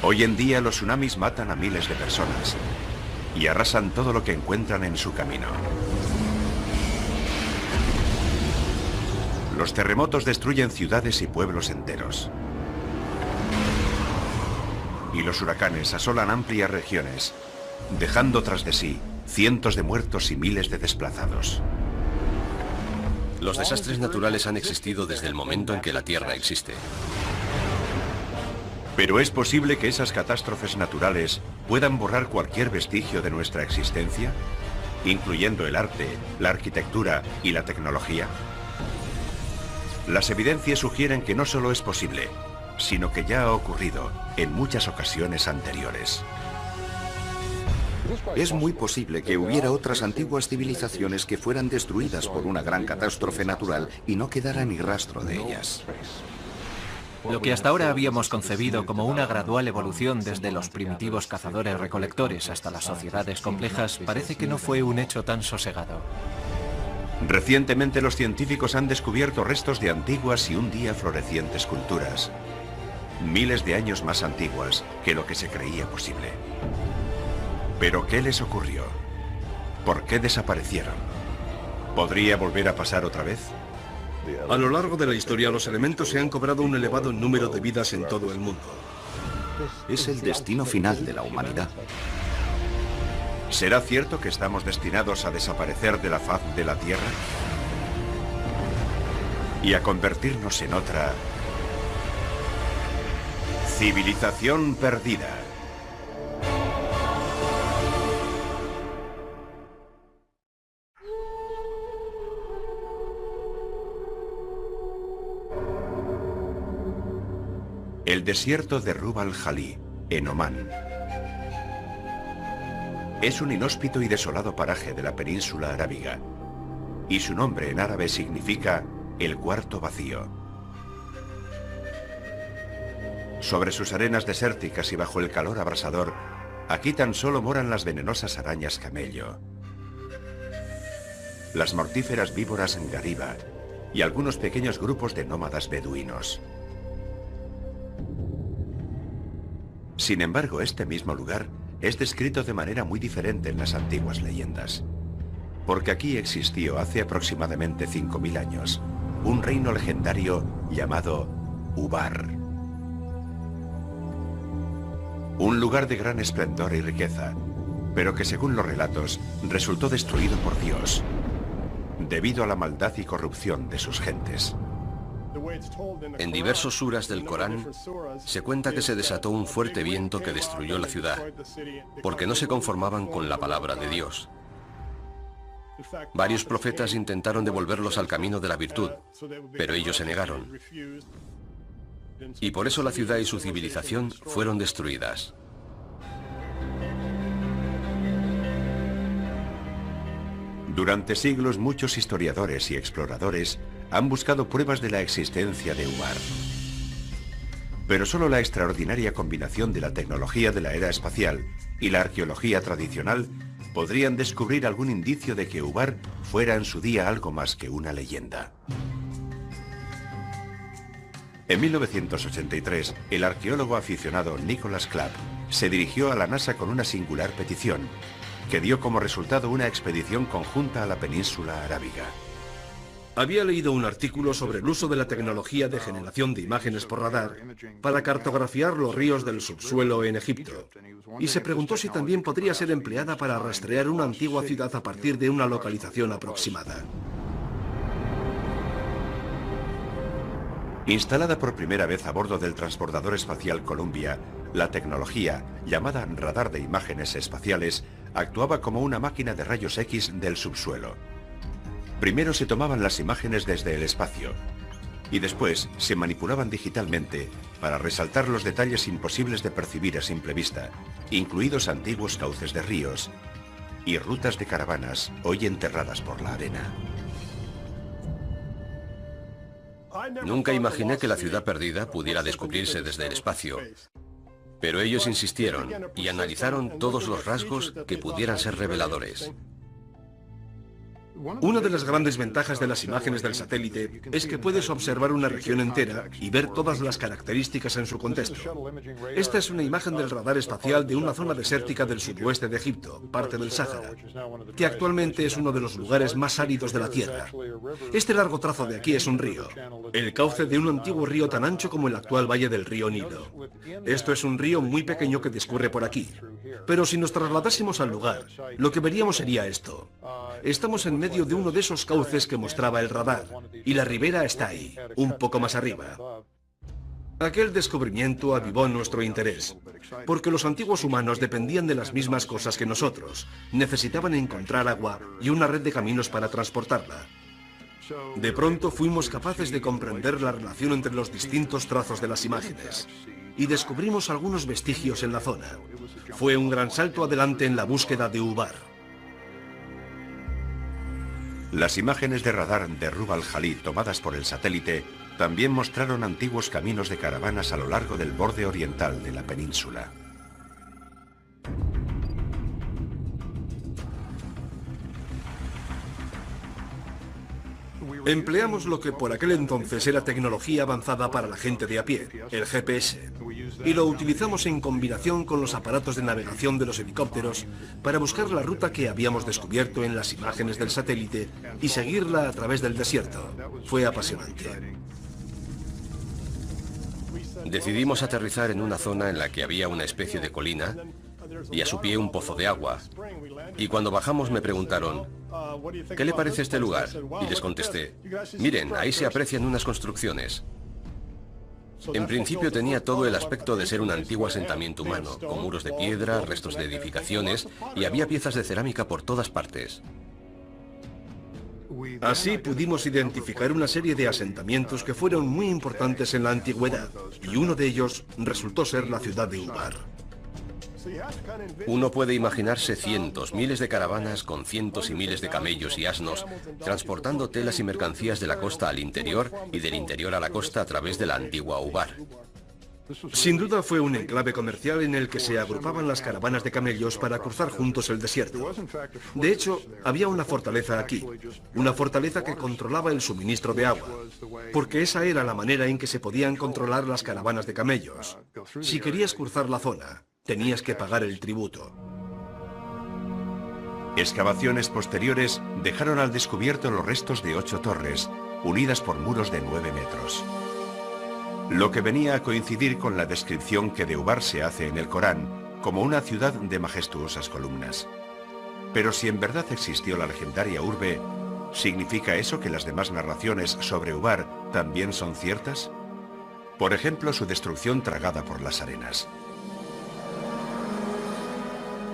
Hoy en día los tsunamis matan a miles de personas y arrasan todo lo que encuentran en su camino. Los terremotos destruyen ciudades y pueblos enteros. Y los huracanes asolan amplias regiones, dejando tras de sí cientos de muertos y miles de desplazados. Los desastres naturales han existido desde el momento en que la Tierra existe. Pero ¿es posible que esas catástrofes naturales puedan borrar cualquier vestigio de nuestra existencia, incluyendo el arte, la arquitectura y la tecnología? Las evidencias sugieren que no solo es posible, sino que ya ha ocurrido en muchas ocasiones anteriores. Es muy posible que hubiera otras antiguas civilizaciones que fueran destruidas por una gran catástrofe natural y no quedara ni rastro de ellas. Lo que hasta ahora habíamos concebido como una gradual evolución desde los primitivos cazadores-recolectores hasta las sociedades complejas parece que no fue un hecho tan sosegado. Recientemente los científicos han descubierto restos de antiguas y un día florecientes culturas, miles de años más antiguas que lo que se creía posible. ¿Pero qué les ocurrió? ¿Por qué desaparecieron? ¿Podría volver a pasar otra vez? A lo largo de la historia, los elementos se han cobrado un elevado número de vidas en todo el mundo. Es el destino final de la humanidad. ¿Será cierto que estamos destinados a desaparecer de la faz de la Tierra? Y a convertirnos en otra civilización perdida. El desierto de Rub al-Khali, en Omán. Es un inhóspito y desolado paraje de la península arábiga, y su nombre en árabe significa el cuarto vacío. Sobre sus arenas desérticas y bajo el calor abrasador, aquí tan solo moran las venenosas arañas camello, las mortíferas víboras ngariba y algunos pequeños grupos de nómadas beduinos. Sin embargo, este mismo lugar es descrito de manera muy diferente en las antiguas leyendas. Porque aquí existió hace aproximadamente 5000 años un reino legendario llamado Ubar. Un lugar de gran esplendor y riqueza, pero que según los relatos resultó destruido por Dios, debido a la maldad y corrupción de sus gentes. En diversos suras del Corán se cuenta que se desató un fuerte viento que destruyó la ciudad, porque no se conformaban con la palabra de Dios. Varios profetas intentaron devolverlos al camino de la virtud, pero ellos se negaron. Y por eso la ciudad y su civilización fueron destruidas. Durante siglos muchos historiadores y exploradores han buscado pruebas de la existencia de Ubar. Pero solo la extraordinaria combinación de la tecnología de la era espacial y la arqueología tradicional podrían descubrir algún indicio de que Ubar fuera en su día algo más que una leyenda. En 1983, el arqueólogo aficionado Nicholas Clapp se dirigió a la NASA con una singular petición, que dio como resultado una expedición conjunta a la península arábiga. Había leído un artículo sobre el uso de la tecnología de generación de imágenes por radar para cartografiar los ríos del subsuelo en Egipto, y se preguntó si también podría ser empleada para rastrear una antigua ciudad a partir de una localización aproximada. Instalada por primera vez a bordo del transbordador espacial Columbia, la tecnología, llamada radar de imágenes espaciales, actuaba como una máquina de rayos X del subsuelo. Primero se tomaban las imágenes desde el espacio y después se manipulaban digitalmente para resaltar los detalles imposibles de percibir a simple vista, incluidos antiguos cauces de ríos y rutas de caravanas hoy enterradas por la arena. Nunca imaginé que la ciudad perdida pudiera descubrirse desde el espacio, pero ellos insistieron y analizaron todos los rasgos que pudieran ser reveladores. Una de las grandes ventajas de las imágenes del satélite es que puedes observar una región entera y ver todas las características en su contexto. Esta es una imagen del radar espacial de una zona desértica del sudoeste de Egipto, parte del Sáhara, que actualmente es uno de los lugares más áridos de la Tierra. Este largo trazo de aquí es un río, el cauce de un antiguo río tan ancho como el actual valle del río Nilo. Esto es un río muy pequeño que discurre por aquí. Pero si nos trasladásemos al lugar, lo que veríamos sería esto. Estamos en medio de uno de esos cauces que mostraba el radar, y la ribera está ahí, un poco más arriba. Aquel descubrimiento avivó nuestro interés, porque los antiguos humanos dependían de las mismas cosas que nosotros. Necesitaban encontrar agua y una red de caminos para transportarla. De pronto fuimos capaces de comprender la relación entre los distintos trazos de las imágenes, y descubrimos algunos vestigios en la zona. Fue un gran salto adelante en la búsqueda de Ubar. Las imágenes de radar de Rub al-Khali tomadas por el satélite también mostraron antiguos caminos de caravanas a lo largo del borde oriental de la península. Empleamos lo que por aquel entonces era tecnología avanzada para la gente de a pie, el GPS, y lo utilizamos en combinación con los aparatos de navegación de los helicópteros para buscar la ruta que habíamos descubierto en las imágenes del satélite y seguirla a través del desierto. Fue apasionante. Decidimos aterrizar en una zona en la que había una especie de colina y a su pie un pozo de agua. Y cuando bajamos me preguntaron, ¿qué le parece este lugar? Y les contesté, miren, ahí se aprecian unas construcciones. En principio tenía todo el aspecto de ser un antiguo asentamiento humano, con muros de piedra, restos de edificaciones, y había piezas de cerámica por todas partes. Así pudimos identificar una serie de asentamientos que fueron muy importantes en la antigüedad, y uno de ellos resultó ser la ciudad de Ubar. Uno puede imaginarse cientos, miles de caravanas con cientos y miles de camellos y asnos, transportando telas y mercancías de la costa al interior y del interior a la costa a través de la antigua Ubar. Sin duda fue un enclave comercial en el que se agrupaban las caravanas de camellos para cruzar juntos el desierto. De hecho, había una fortaleza aquí, una fortaleza que controlaba el suministro de agua, porque esa era la manera en que se podían controlar las caravanas de camellos. Si querías cruzar la zona, tenías que pagar el tributo. Excavaciones posteriores dejaron al descubierto los restos de 8 torres, unidas por muros de 9 metros. Lo que venía a coincidir con la descripción que de Ubar se hace en el Corán, como una ciudad de majestuosas columnas. Pero si en verdad existió la legendaria urbe, ¿significa eso que las demás narraciones sobre Ubar también son ciertas? Por ejemplo, su destrucción tragada por las arenas.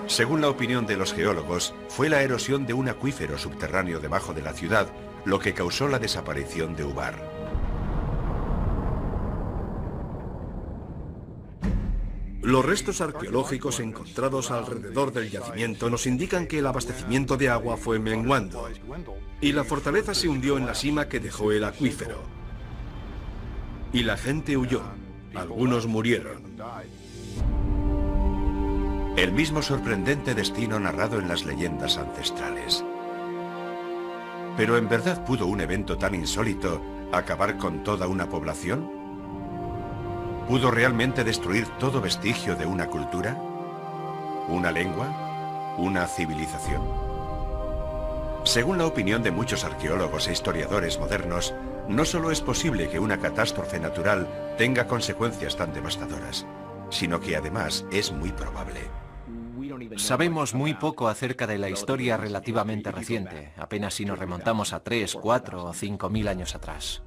Según la opinión de los geólogos, fue la erosión de un acuífero subterráneo debajo de la ciudad lo que causó la desaparición de Ubar. Los restos arqueológicos encontrados alrededor del yacimiento nos indican que el abastecimiento de agua fue menguando y la fortaleza se hundió en la sima que dejó el acuífero. Y la gente huyó. Algunos murieron. El mismo sorprendente destino narrado en las leyendas ancestrales. ¿Pero en verdad pudo un evento tan insólito acabar con toda una población? ¿Pudo realmente destruir todo vestigio de una cultura? ¿Una lengua? ¿Una civilización? Según la opinión de muchos arqueólogos e historiadores modernos, no solo es posible que una catástrofe natural tenga consecuencias tan devastadoras, sino que además es muy probable. Sabemos muy poco acerca de la historia relativamente reciente, apenas si nos remontamos a 3, 4 o 5.000 años atrás.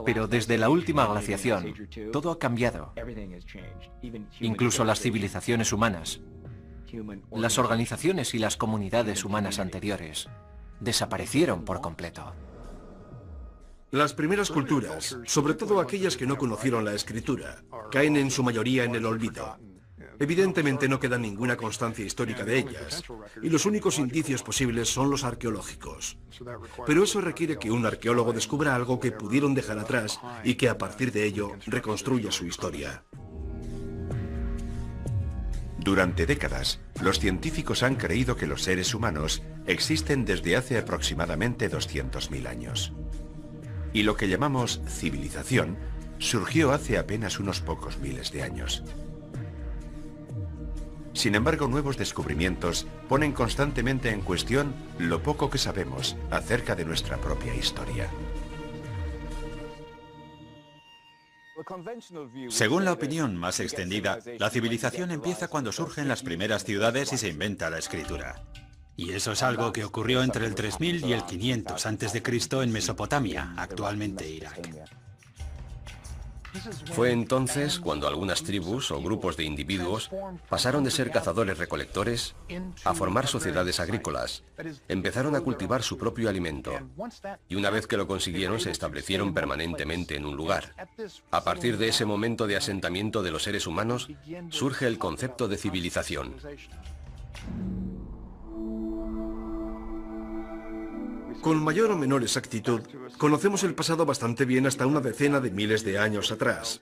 Pero desde la última glaciación, todo ha cambiado. Incluso las civilizaciones humanas, las organizaciones y las comunidades humanas anteriores, desaparecieron por completo. Las primeras culturas, sobre todo aquellas que no conocieron la escritura, caen en su mayoría en el olvido. Evidentemente no queda ninguna constancia histórica de ellas, y los únicos indicios posibles son los arqueológicos. Pero eso requiere que un arqueólogo descubra algo que pudieron dejar atrás y que a partir de ello reconstruya su historia. Durante décadas, los científicos han creído que los seres humanos existen desde hace aproximadamente 200.000 años. Y lo que llamamos civilización surgió hace apenas unos pocos miles de años. Sin embargo, nuevos descubrimientos ponen constantemente en cuestión lo poco que sabemos acerca de nuestra propia historia. Según la opinión más extendida, la civilización empieza cuando surgen las primeras ciudades y se inventa la escritura. Y eso es algo que ocurrió entre el 3000 y el 500 a.C. en Mesopotamia, actualmente Irak. Fue entonces cuando algunas tribus o grupos de individuos pasaron de ser cazadores-recolectores a formar sociedades agrícolas. Empezaron a cultivar su propio alimento y una vez que lo consiguieron se establecieron permanentemente en un lugar. A partir de ese momento de asentamiento de los seres humanos surge el concepto de civilización. Con mayor o menor exactitud, conocemos el pasado bastante bien hasta una decena de miles de años atrás.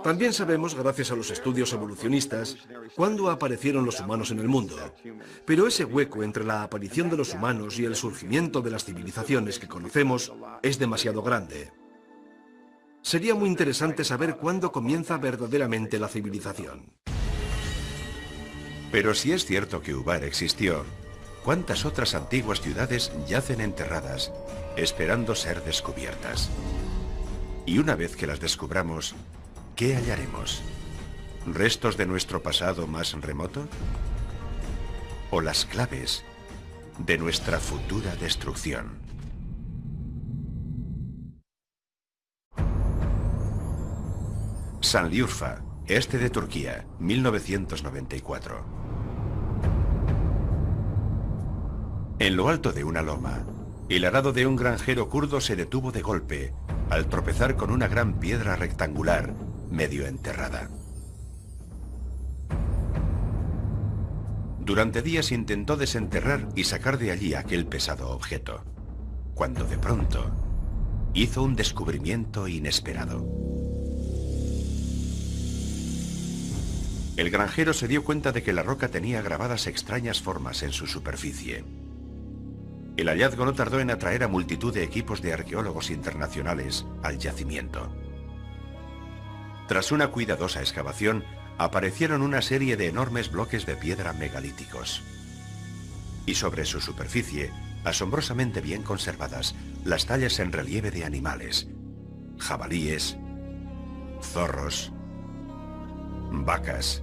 También sabemos, gracias a los estudios evolucionistas, cuándo aparecieron los humanos en el mundo. Pero ese hueco entre la aparición de los humanos y el surgimiento de las civilizaciones que conocemos es demasiado grande. Sería muy interesante saber cuándo comienza verdaderamente la civilización. Pero si es cierto que Ubar existió, ¿cuántas otras antiguas ciudades yacen enterradas, esperando ser descubiertas? Y una vez que las descubramos, ¿qué hallaremos? ¿Restos de nuestro pasado más remoto? ¿O las claves de nuestra futura destrucción? Sanliurfa, este de Turquía, 1994. En lo alto de una loma, el arado de un granjero kurdo se detuvo de golpe al tropezar con una gran piedra rectangular medio enterrada. Durante días intentó desenterrar y sacar de allí aquel pesado objeto, cuando de pronto hizo un descubrimiento inesperado. El granjero se dio cuenta de que la roca tenía grabadas extrañas formas en su superficie. El hallazgo no tardó en atraer a multitud de equipos de arqueólogos internacionales al yacimiento. Tras una cuidadosa excavación, aparecieron una serie de enormes bloques de piedra megalíticos. Y sobre su superficie, asombrosamente bien conservadas, las tallas en relieve de animales, jabalíes, zorros, vacas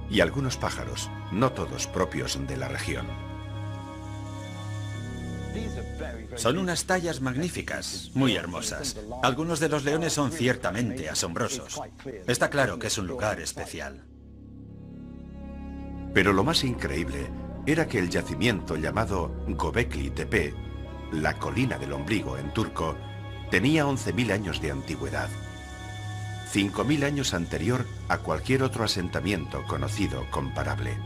y algunos pájaros, no todos propios de la región. Son unas tallas magníficas, muy hermosas. Algunos de los leones son ciertamente asombrosos. Está claro que es un lugar especial. Pero lo más increíble era que el yacimiento llamado Göbekli Tepe, la colina del ombligo en turco, tenía 11.000 años de antigüedad. 5.000 años anterior a cualquier otro asentamiento conocido comparable.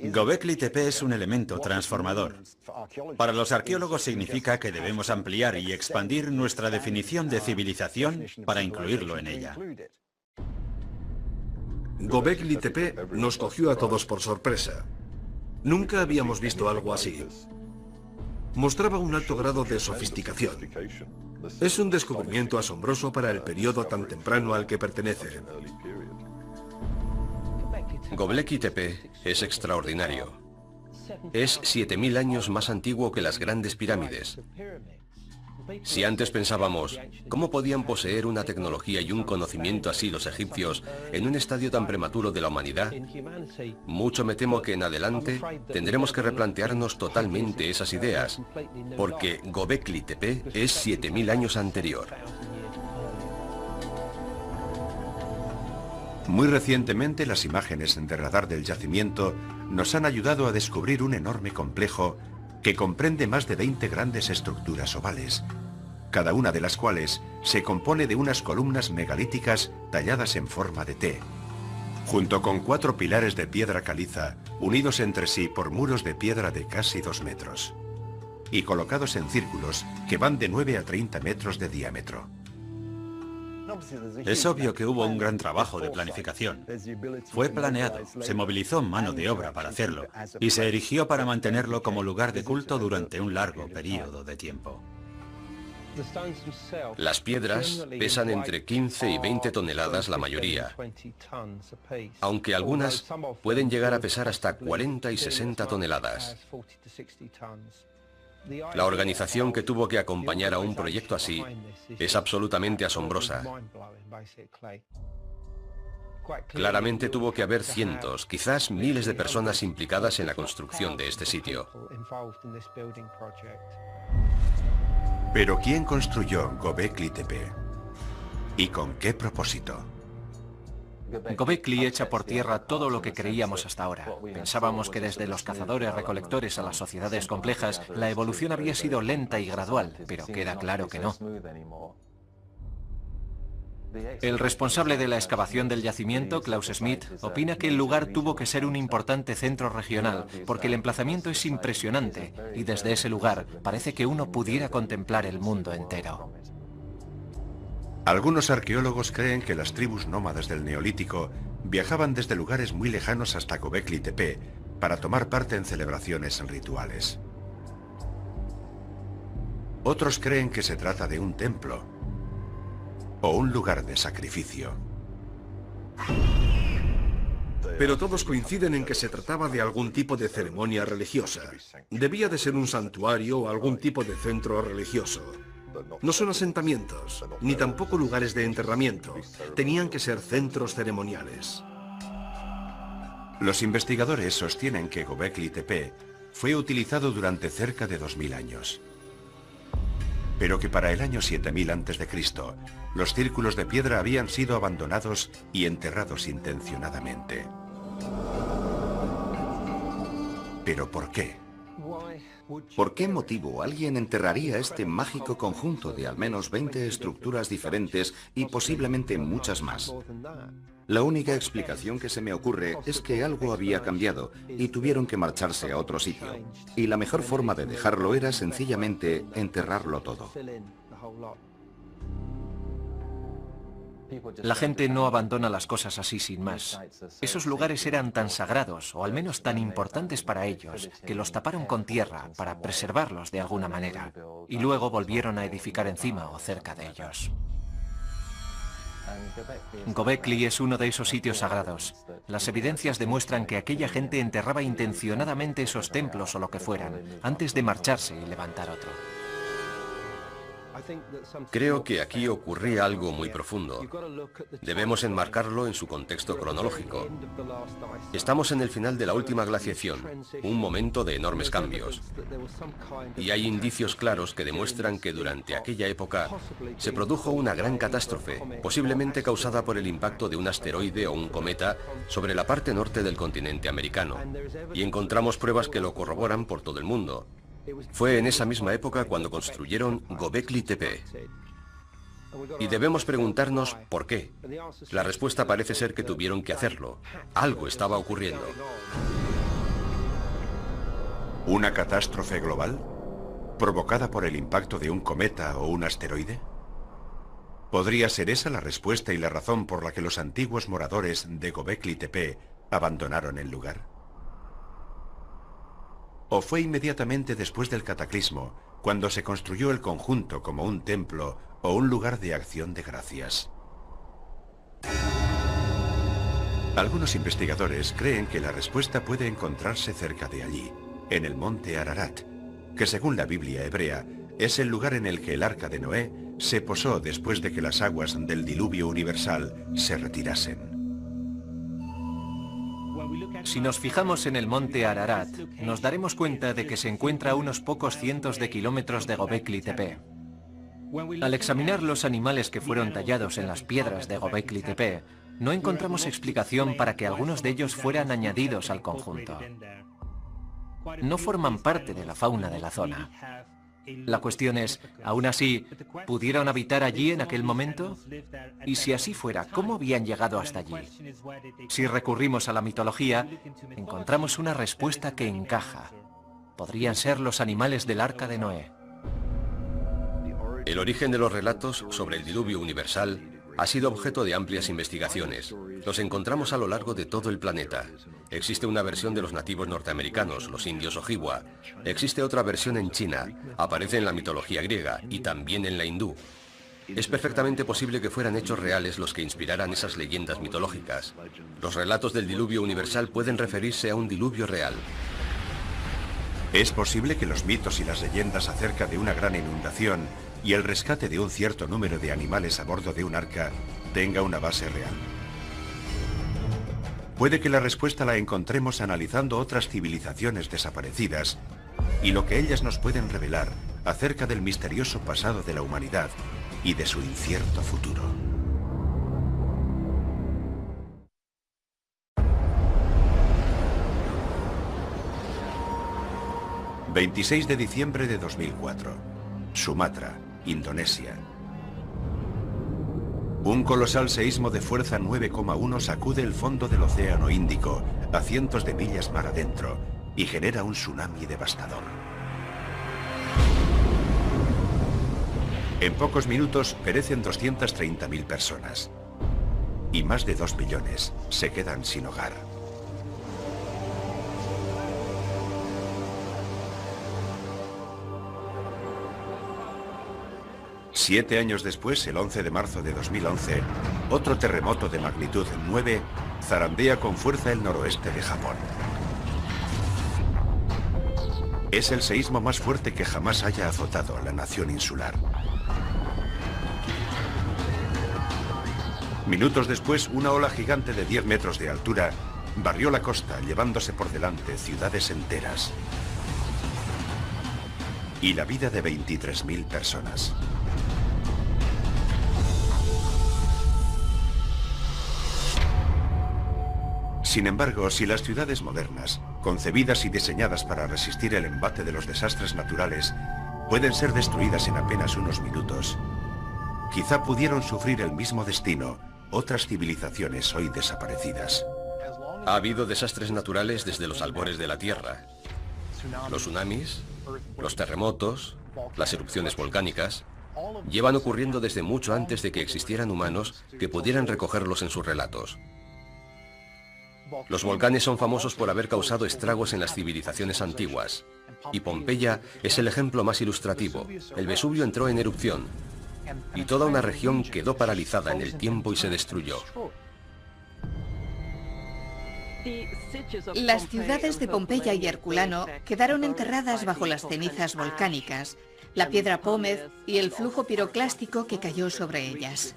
Göbekli Tepe es un elemento transformador. Para los arqueólogos significa que debemos ampliar y expandir nuestra definición de civilización para incluirlo en ella. Göbekli Tepe nos cogió a todos por sorpresa. Nunca habíamos visto algo así. Mostraba un alto grado de sofisticación. Es un descubrimiento asombroso para el periodo tan temprano al que pertenece. Göbekli Tepe es extraordinario. Es 7.000 años más antiguo que las grandes pirámides. Si antes pensábamos, ¿cómo podían poseer una tecnología y un conocimiento así los egipcios en un estadio tan prematuro de la humanidad? Mucho me temo que en adelante tendremos que replantearnos totalmente esas ideas, porque Göbekli Tepe es 7.000 años anterior. Muy recientemente, las imágenes de radar del yacimiento nos han ayudado a descubrir un enorme complejo que comprende más de 20 grandes estructuras ovales, cada una de las cuales se compone de unas columnas megalíticas talladas en forma de T, junto con 4 pilares de piedra caliza unidos entre sí por muros de piedra de casi 2 metros, y colocados en círculos que van de 9 a 30 metros de diámetro. Es obvio que hubo un gran trabajo de planificación. Fue planeado, se movilizó mano de obra para hacerlo y se erigió para mantenerlo como lugar de culto durante un largo periodo de tiempo. Las piedras pesan entre 15 y 20 toneladas la mayoría, aunque algunas pueden llegar a pesar hasta 40 y 60 toneladas. La organización que tuvo que acompañar a un proyecto así es absolutamente asombrosa. Claramente tuvo que haber cientos, quizás miles de personas implicadas en la construcción de este sitio. Pero ¿quién construyó Göbekli Tepe? ¿Y con qué propósito? Göbekli echa por tierra todo lo que creíamos hasta ahora. Pensábamos que desde los cazadores-recolectores a las sociedades complejas, la evolución había sido lenta y gradual, pero queda claro que no. El responsable de la excavación del yacimiento, Klaus Schmidt, opina que el lugar tuvo que ser un importante centro regional, porque el emplazamiento es impresionante y desde ese lugar parece que uno pudiera contemplar el mundo entero. Algunos arqueólogos creen que las tribus nómadas del Neolítico viajaban desde lugares muy lejanos hasta Göbekli Tepe para tomar parte en celebraciones rituales. Otros creen que se trata de un templo o un lugar de sacrificio. Pero todos coinciden en que se trataba de algún tipo de ceremonia religiosa. Debía de ser un santuario o algún tipo de centro religioso. No son asentamientos, ni tampoco lugares de enterramiento. Tenían que ser centros ceremoniales. Los investigadores sostienen que Göbekli Tepe fue utilizado durante cerca de 2000 años. Pero que para el año 7000 a.C., los círculos de piedra habían sido abandonados y enterrados intencionadamente. ¿Pero por qué? ¿Por qué motivo alguien enterraría este mágico conjunto de al menos 20 estructuras diferentes y posiblemente muchas más? La única explicación que se me ocurre es que algo había cambiado y tuvieron que marcharse a otro sitio. Y la mejor forma de dejarlo era sencillamente enterrarlo todo. La gente no abandona las cosas así sin más. Esos lugares eran tan sagrados, o al menos tan importantes para ellos, que los taparon con tierra para preservarlos de alguna manera, y luego volvieron a edificar encima o cerca de ellos. Göbekli es uno de esos sitios sagrados. Las evidencias demuestran que aquella gente enterraba intencionadamente esos templos o lo que fueran, antes de marcharse y levantar otro. Creo que aquí ocurría algo muy profundo. Debemos enmarcarlo en su contexto cronológico. Estamos en el final de la última glaciación, un momento de enormes cambios. Y hay indicios claros que demuestran que durante aquella época se produjo una gran catástrofe, posiblemente causada por el impacto de un asteroide o un cometa sobre la parte norte del continente americano. Y encontramos pruebas que lo corroboran por todo el mundo. Fue en esa misma época cuando construyeron Göbekli Tepe. Y debemos preguntarnos por qué. La respuesta parece ser que tuvieron que hacerlo. Algo estaba ocurriendo. ¿Una catástrofe global? ¿Provocada por el impacto de un cometa o un asteroide? ¿Podría ser esa la respuesta y la razón por la que los antiguos moradores de Göbekli Tepe abandonaron el lugar? ¿O fue inmediatamente después del cataclismo, cuando se construyó el conjunto como un templo o un lugar de acción de gracias? Algunos investigadores creen que la respuesta puede encontrarse cerca de allí, en el monte Ararat, que según la Biblia hebrea, es el lugar en el que el arca de Noé se posó después de que las aguas del diluvio universal se retirasen. Si nos fijamos en el monte Ararat, nos daremos cuenta de que se encuentra a unos pocos cientos de kilómetros de Göbekli Tepe. Al examinar los animales que fueron tallados en las piedras de Göbekli Tepe, no encontramos explicación para que algunos de ellos fueran añadidos al conjunto. No forman parte de la fauna de la zona. La cuestión es, ¿aún así, pudieron habitar allí en aquel momento? Y si así fuera, ¿cómo habían llegado hasta allí? Si recurrimos a la mitología, encontramos una respuesta que encaja. Podrían ser los animales del arca de Noé. El origen de los relatos sobre el diluvio universal Ha sido objeto de amplias investigaciones. Los encontramos a lo largo de todo el planeta. Existe una versión de los nativos norteamericanos, los indios Ojibwa. Existe otra versión en China. Aparece en la mitología griega y también en la hindú. Es perfectamente posible que fueran hechos reales los que inspiraran esas leyendas mitológicas. Los relatos del diluvio universal pueden referirse a un diluvio real. Es posible que los mitos y las leyendas acerca de una gran inundación y el rescate de un cierto número de animales a bordo de un arca tenga una base real. Puede que la respuesta la encontremos analizando otras civilizaciones desaparecidas y lo que ellas nos pueden revelar acerca del misterioso pasado de la humanidad y de su incierto futuro. ...26 de diciembre de 2004... Sumatra, Indonesia. Un colosal seísmo de fuerza 9,1 sacude el fondo del Océano Índico a cientos de millas mar adentro y genera un tsunami devastador. En pocos minutos perecen 230.000 personas y más de 2 millones se quedan sin hogar. Siete años después, el 11 de marzo de 2011, otro terremoto de magnitud 9 zarandea con fuerza el noroeste de Japón. Es el seísmo más fuerte que jamás haya azotado a la nación insular. Minutos después, una ola gigante de 10 metros de altura barrió la costa, llevándose por delante ciudades enteras y la vida de 23.000 personas. Sin embargo, si las ciudades modernas, concebidas y diseñadas para resistir el embate de los desastres naturales, pueden ser destruidas en apenas unos minutos, quizá pudieron sufrir el mismo destino otras civilizaciones hoy desaparecidas. Ha habido desastres naturales desde los albores de la Tierra. Los tsunamis, los terremotos, las erupciones volcánicas, llevan ocurriendo desde mucho antes de que existieran humanos que pudieran recogerlos en sus relatos. Los volcanes son famosos por haber causado estragos en las civilizaciones antiguas, y Pompeya es el ejemplo más ilustrativo. El Vesubio entró en erupción, y toda una región quedó paralizada en el tiempo y se destruyó. Las ciudades de Pompeya y Herculano quedaron enterradas bajo las cenizas volcánicas, la piedra pómez y el flujo piroclástico que cayó sobre ellas.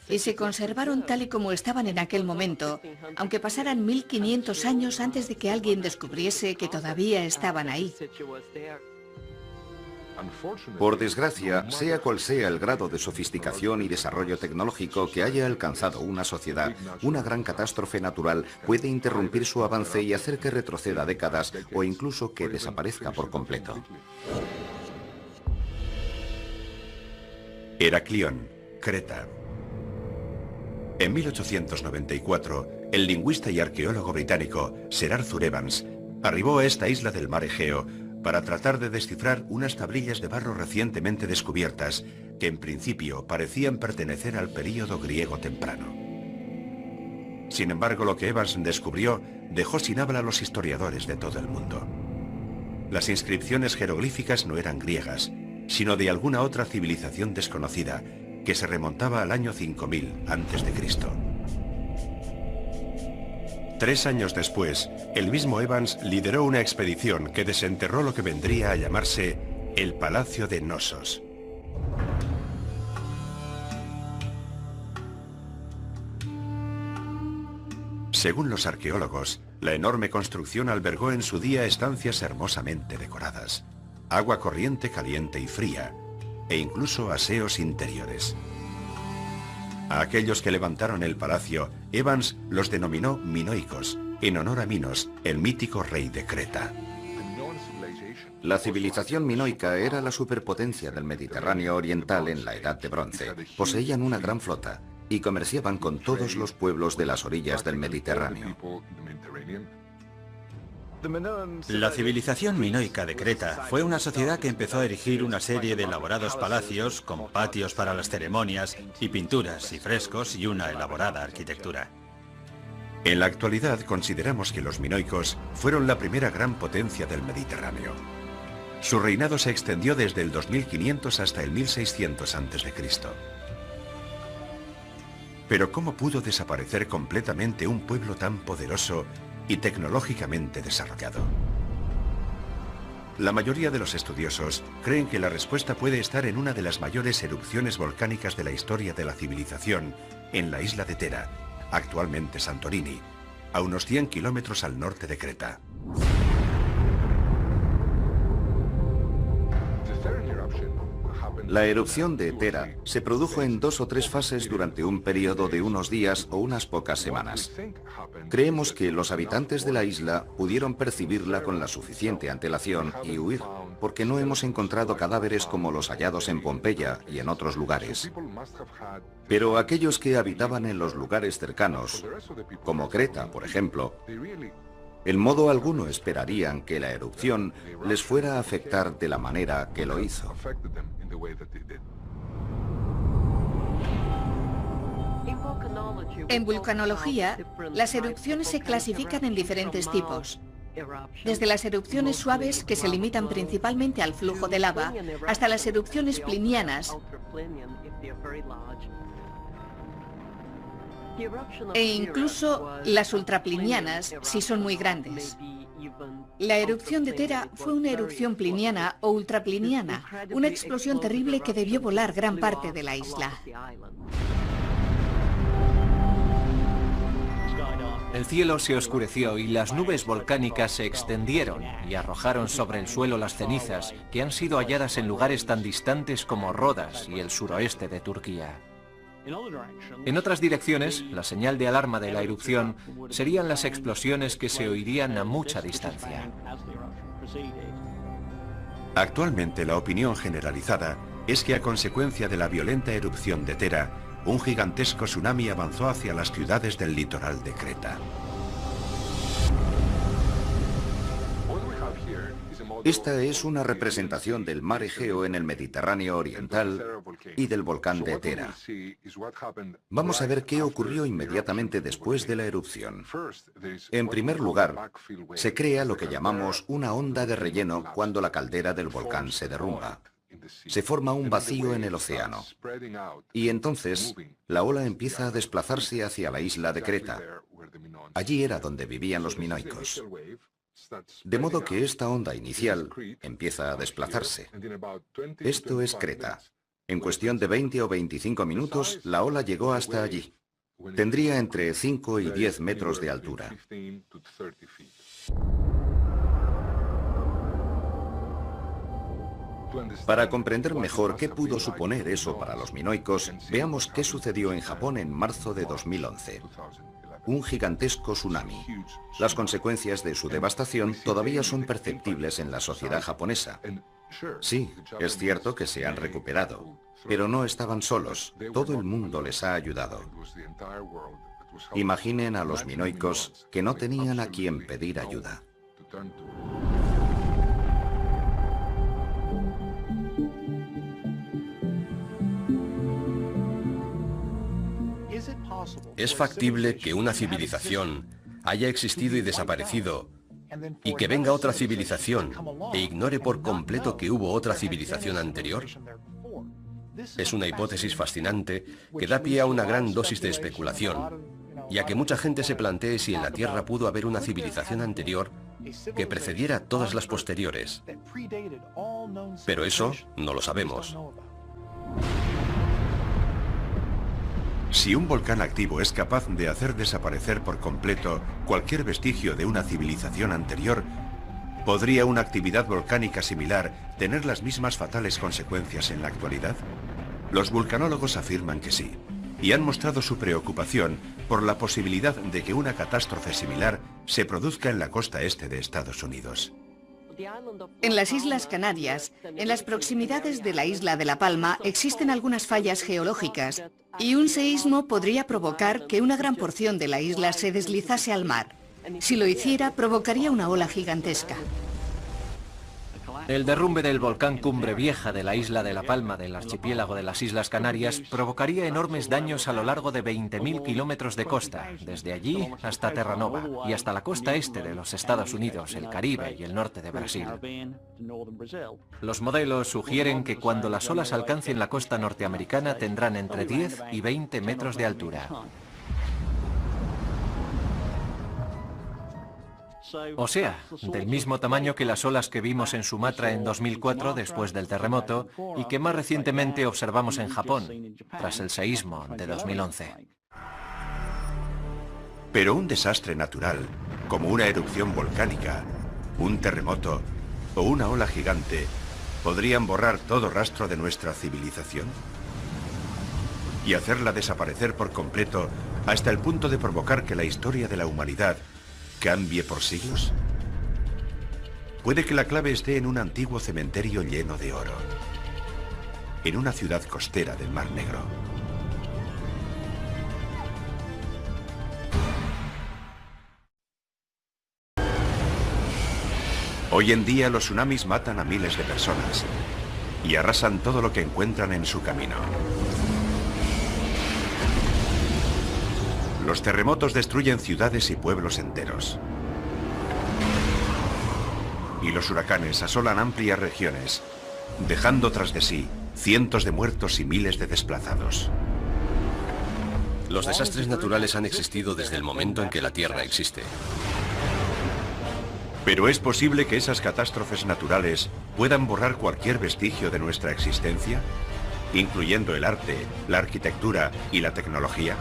Y se conservaron tal y como estaban en aquel momento, aunque pasaran 1500 años antes de que alguien descubriese que todavía estaban ahí. Por desgracia, sea cual sea el grado de sofisticación y desarrollo tecnológico que haya alcanzado una sociedad, una gran catástrofe natural puede interrumpir su avance y hacer que retroceda décadas o incluso que desaparezca por completo. Heraclión, Creta. En 1894, el lingüista y arqueólogo británico Sir Arthur Evans arribó a esta isla del mar Egeo para tratar de descifrar unas tablillas de barro recientemente descubiertas que en principio parecían pertenecer al período griego temprano. Sin embargo, lo que Evans descubrió dejó sin habla a los historiadores de todo el mundo. Las inscripciones jeroglíficas no eran griegas, sino de alguna otra civilización desconocida que se remontaba al año 5000 a.C. 3 años después, el mismo Evans lideró una expedición que desenterró lo que vendría a llamarse el Palacio de Knossos. Según los arqueólogos, la enorme construcción albergó en su día estancias hermosamente decoradas, agua corriente caliente y fría, e incluso aseos interiores. A aquellos que levantaron el palacio, Evans los denominó minoicos, en honor a Minos, el mítico rey de Creta. La civilización minoica era la superpotencia del Mediterráneo oriental en la Edad de Bronce. Poseían una gran flota y comerciaban con todos los pueblos de las orillas del Mediterráneo. La civilización minoica de Creta fue una sociedad que empezó a erigir una serie de elaborados palacios con patios para las ceremonias y pinturas y frescos y una elaborada arquitectura. En la actualidad consideramos que los minoicos fueron la primera gran potencia del Mediterráneo. Su reinado se extendió desde el 2500 hasta el 1600 a.C. Pero ¿cómo pudo desaparecer completamente un pueblo tan poderoso y tecnológicamente desarrollado? La mayoría de los estudiosos creen que la respuesta puede estar en una de las mayores erupciones volcánicas de la historia de la civilización, en la isla de Tera, actualmente Santorini, a unos 100 kilómetros al norte de Creta. La erupción de Tera se produjo en 2 o 3 fases durante un periodo de unos días o unas pocas semanas. Creemos que los habitantes de la isla pudieron percibirla con la suficiente antelación y huir, porque no hemos encontrado cadáveres como los hallados en Pompeya y en otros lugares. Pero aquellos que habitaban en los lugares cercanos, como Creta, por ejemplo, en modo alguno esperarían que la erupción les fuera a afectar de la manera que lo hizo. En vulcanología, las erupciones se clasifican en diferentes tipos. Desde las erupciones suaves, que se limitan principalmente al flujo de lava, hasta las erupciones plinianas, e incluso las ultraplinianas, si son muy grandes. La erupción de Tera fue una erupción pliniana o ultrapliniana, una explosión terrible que debió volar gran parte de la isla. El cielo se oscureció y las nubes volcánicas se extendieron y arrojaron sobre el suelo las cenizas que han sido halladas en lugares tan distantes como Rodas y el suroeste de Turquía. En otras direcciones, la señal de alarma de la erupción serían las explosiones que se oirían a mucha distancia. Actualmente la opinión generalizada es que a consecuencia de la violenta erupción de Tera, un gigantesco tsunami avanzó hacia las ciudades del litoral de Creta. Esta es una representación del mar Egeo en el Mediterráneo oriental y del volcán de Tera. Vamos a ver qué ocurrió inmediatamente después de la erupción. En primer lugar, se crea lo que llamamos una onda de relleno cuando la caldera del volcán se derrumba. Se forma un vacío en el océano. Y entonces, la ola empieza a desplazarse hacia la isla de Creta. Allí era donde vivían los minoicos. De modo que esta onda inicial empieza a desplazarse. Esto es Creta. En cuestión de 20 o 25 minutos, la ola llegó hasta allí. Tendría entre 5 y 10 metros de altura. Para comprender mejor qué pudo suponer eso para los minoicos, veamos qué sucedió en Japón en marzo de 2011. Un gigantesco tsunami. Las consecuencias de su devastación todavía son perceptibles en la sociedad japonesa. Sí, es cierto que se han recuperado, pero no estaban solos. Todo el mundo les ha ayudado. Imaginen a los minoicos que no tenían a quien pedir ayuda. ¿Es factible que una civilización haya existido y desaparecido y que venga otra civilización e ignore por completo que hubo otra civilización anterior? Es una hipótesis fascinante que da pie a una gran dosis de especulación y a que mucha gente se plantee si en la Tierra pudo haber una civilización anterior que precediera a todas las posteriores. Pero eso no lo sabemos. Si un volcán activo es capaz de hacer desaparecer por completo cualquier vestigio de una civilización anterior, ¿podría una actividad volcánica similar tener las mismas fatales consecuencias en la actualidad? Los vulcanólogos afirman que sí, y han mostrado su preocupación por la posibilidad de que una catástrofe similar se produzca en la costa este de Estados Unidos. En las Islas Canarias, en las proximidades de la isla de La Palma, existen algunas fallas geológicas y un seísmo podría provocar que una gran porción de la isla se deslizase al mar. Si lo hiciera, provocaría una ola gigantesca. El derrumbe del volcán Cumbre Vieja de la isla de La Palma del archipiélago de las Islas Canarias provocaría enormes daños a lo largo de 20.000 kilómetros de costa, desde allí hasta Terranova y hasta la costa este de los Estados Unidos, el Caribe y el norte de Brasil. Los modelos sugieren que cuando las olas alcancen la costa norteamericana tendrán entre 10 y 20 metros de altura. O sea, del mismo tamaño que las olas que vimos en Sumatra en 2004 después del terremoto y que más recientemente observamos en Japón, tras el seísmo de 2011. Pero un desastre natural, como una erupción volcánica, un terremoto o una ola gigante, ¿podrían borrar todo rastro de nuestra civilización? Y hacerla desaparecer por completo hasta el punto de provocar que la historia de la humanidad cambie por siglos? Puede que la clave esté en un antiguo cementerio lleno de oro, en una ciudad costera del Mar Negro. Hoy en día los tsunamis matan a miles de personas y arrasan todo lo que encuentran en su camino. Los terremotos destruyen ciudades y pueblos enteros. Y los huracanes asolan amplias regiones, dejando tras de sí cientos de muertos y miles de desplazados. Los desastres naturales han existido desde el momento en que la Tierra existe. Pero ¿es posible que esas catástrofes naturales puedan borrar cualquier vestigio de nuestra existencia, incluyendo el arte, la arquitectura y la tecnología?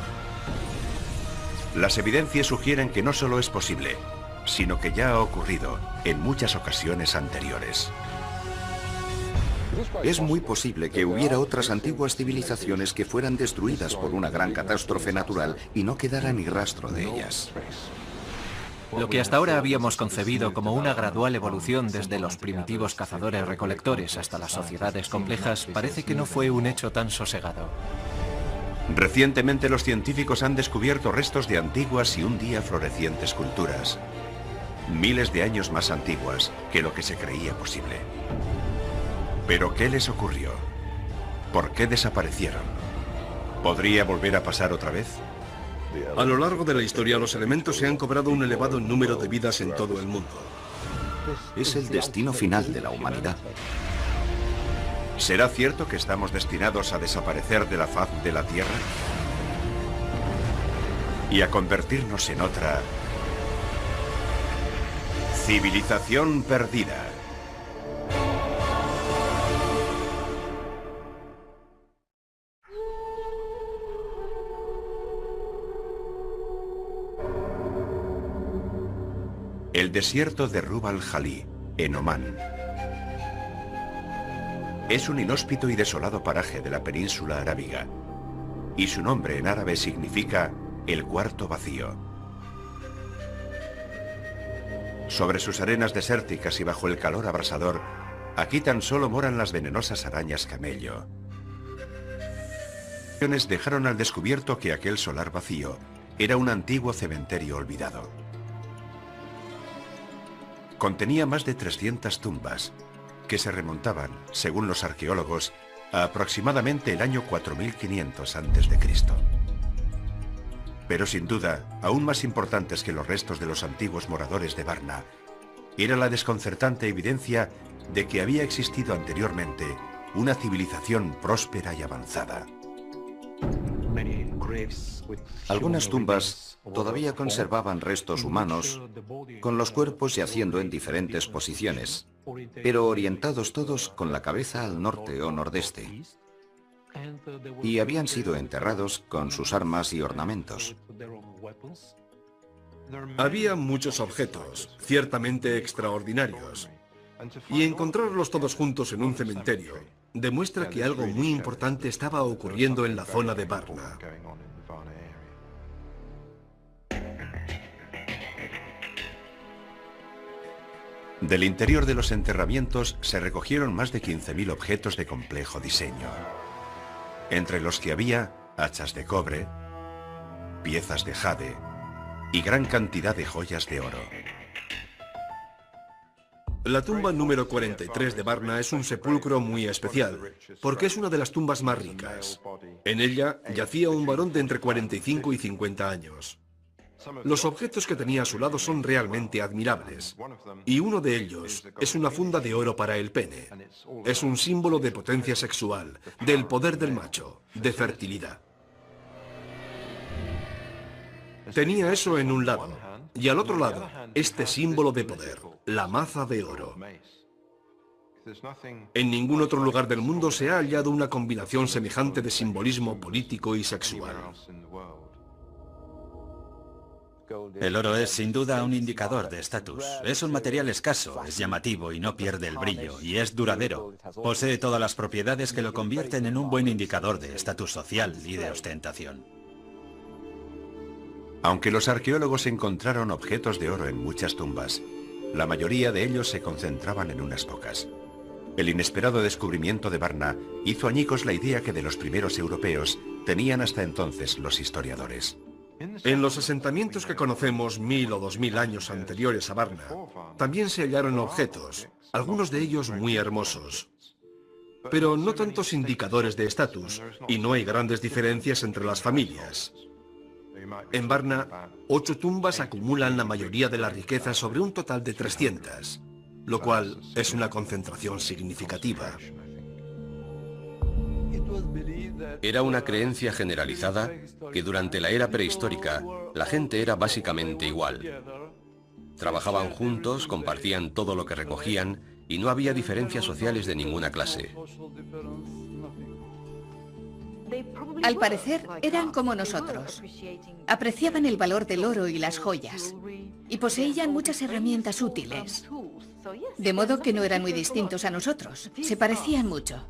Las evidencias sugieren que no solo es posible, sino que ya ha ocurrido en muchas ocasiones anteriores. Es muy posible que hubiera otras antiguas civilizaciones que fueran destruidas por una gran catástrofe natural y no quedara ni rastro de ellas. Lo que hasta ahora habíamos concebido como una gradual evolución desde los primitivos cazadores-recolectores hasta las sociedades complejas parece que no fue un hecho tan sosegado. Recientemente los científicos han descubierto restos de antiguas y un día florecientes culturas, miles de años más antiguas que lo que se creía posible. ¿Pero qué les ocurrió? ¿Por qué desaparecieron? ¿Podría volver a pasar otra vez? A lo largo de la historia, los elementos se han cobrado un elevado número de vidas en todo el mundo. Es el destino final de la humanidad. ¿Será cierto que estamos destinados a desaparecer de la faz de la Tierra? Y a convertirnos en otra civilización perdida. El desierto de Rub al-Khali, en Omán. Es un inhóspito y desolado paraje de la península arábiga, y su nombre en árabe significa el cuarto vacío. Sobre sus arenas desérticas y bajo el calor abrasador, aquí tan solo moran las venenosas arañas camello. Dejaron al descubierto que aquel solar vacío era un antiguo cementerio olvidado. Contenía más de 300 tumbas, que se remontaban, según los arqueólogos, a aproximadamente el año 4500 a.C. Pero sin duda, aún más importantes que los restos de los antiguos moradores de Varna, era la desconcertante evidencia de que había existido anteriormente una civilización próspera y avanzada. Algunas tumbas todavía conservaban restos humanos, con los cuerpos yaciendo en diferentes posiciones, pero orientados todos con la cabeza al norte o nordeste. Y habían sido enterrados con sus armas y ornamentos. Había muchos objetos, ciertamente extraordinarios, y encontrarlos todos juntos en un cementerio demuestra que algo muy importante estaba ocurriendo en la zona de Varna. Del interior de los enterramientos se recogieron más de 15.000 objetos de complejo diseño, entre los que había hachas de cobre, piezas de jade, y gran cantidad de joyas de oro. La tumba número 43 de Varna es un sepulcro muy especial, porque es una de las tumbas más ricas. En ella yacía un varón de entre 45 y 50 años. Los objetos que tenía a su lado son realmente admirables, y uno de ellos es una funda de oro para el pene. Es un símbolo de potencia sexual, del poder del macho, de fertilidad. Tenía eso en un lado, y al otro lado, este símbolo de poder, la maza de oro. En ningún otro lugar del mundo se ha hallado una combinación semejante de simbolismo político y sexual. El oro es sin duda un indicador de estatus. Es un material escaso, es llamativo y no pierde el brillo, y es duradero. Posee todas las propiedades que lo convierten en un buen indicador de estatus social y de ostentación. Aunque los arqueólogos encontraron objetos de oro en muchas tumbas, la mayoría de ellos se concentraban en unas pocas. El inesperado descubrimiento de Varna hizo añicos la idea que de los primeros europeos tenían hasta entonces los historiadores. En los asentamientos que conocemos 1000 o 2000 años anteriores a Varna, también se hallaron objetos, algunos de ellos muy hermosos, pero no tantos indicadores de estatus, y no hay grandes diferencias entre las familias. En Varna, 8 tumbas acumulan la mayoría de la riqueza sobre un total de 300, lo cual es una concentración significativa. Era una creencia generalizada que durante la era prehistórica la gente era básicamente igual. Trabajaban juntos, compartían todo lo que recogían y no había diferencias sociales de ninguna clase. Al parecer, eran como nosotros. Apreciaban el valor del oro y las joyas, y poseían muchas herramientas útiles. De modo que no eran muy distintos a nosotros, se parecían mucho.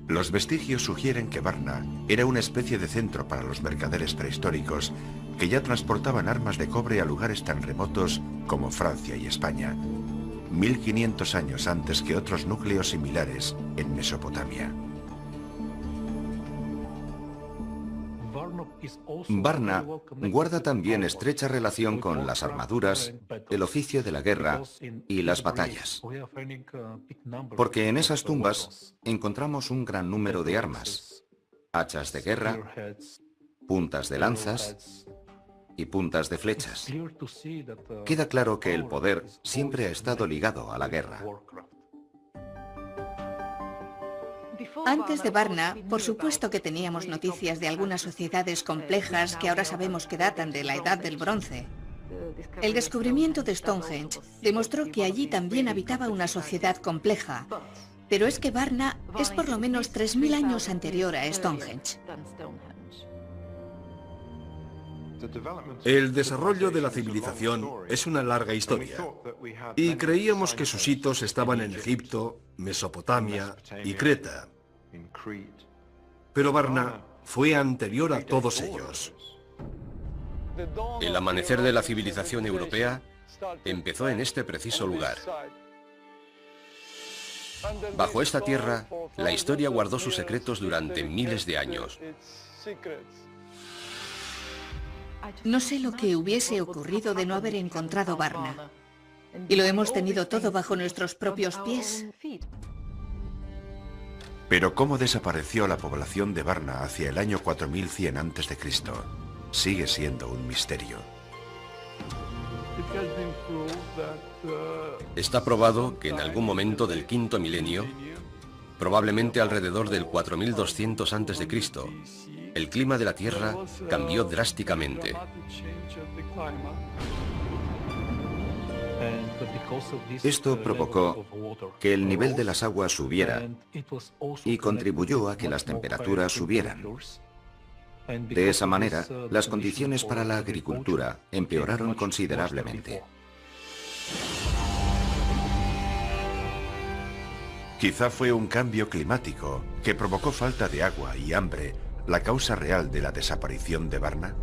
Los vestigios sugieren que Varna era una especie de centro para los mercaderes prehistóricos que ya transportaban armas de cobre a lugares tan remotos como Francia y España, 1500 años antes que otros núcleos similares en Mesopotamia. Varna guarda también estrecha relación con las armaduras, el oficio de la guerra y las batallas, porque en esas tumbas encontramos un gran número de armas, hachas de guerra, puntas de lanzas y puntas de flechas. Queda claro que el poder siempre ha estado ligado a la guerra. Antes de Varna, por supuesto que teníamos noticias de algunas sociedades complejas que ahora sabemos que datan de la Edad del Bronce. El descubrimiento de Stonehenge demostró que allí también habitaba una sociedad compleja, pero es que Varna es por lo menos 3000 años anterior a Stonehenge. El desarrollo de la civilización es una larga historia, y creíamos que sus hitos estaban en Egipto, Mesopotamia y Creta. Pero Varna fue anterior a todos ellos. El amanecer de la civilización europea empezó en este preciso lugar. Bajo esta tierra, la historia guardó sus secretos durante miles de años. No sé lo que hubiese ocurrido de no haber encontrado Varna. Y lo hemos tenido todo bajo nuestros propios pies. Pero cómo desapareció la población de Varna hacia el año 4100 a.C. sigue siendo un misterio. Está probado que en algún momento del quinto milenio, probablemente alrededor del 4200 a.C., el clima de la Tierra cambió drásticamente. Esto provocó que el nivel de las aguas subiera y contribuyó a que las temperaturas subieran. De esa manera, las condiciones para la agricultura empeoraron considerablemente. Quizá fue un cambio climático que provocó falta de agua y hambre la causa real de la desaparición de Varna.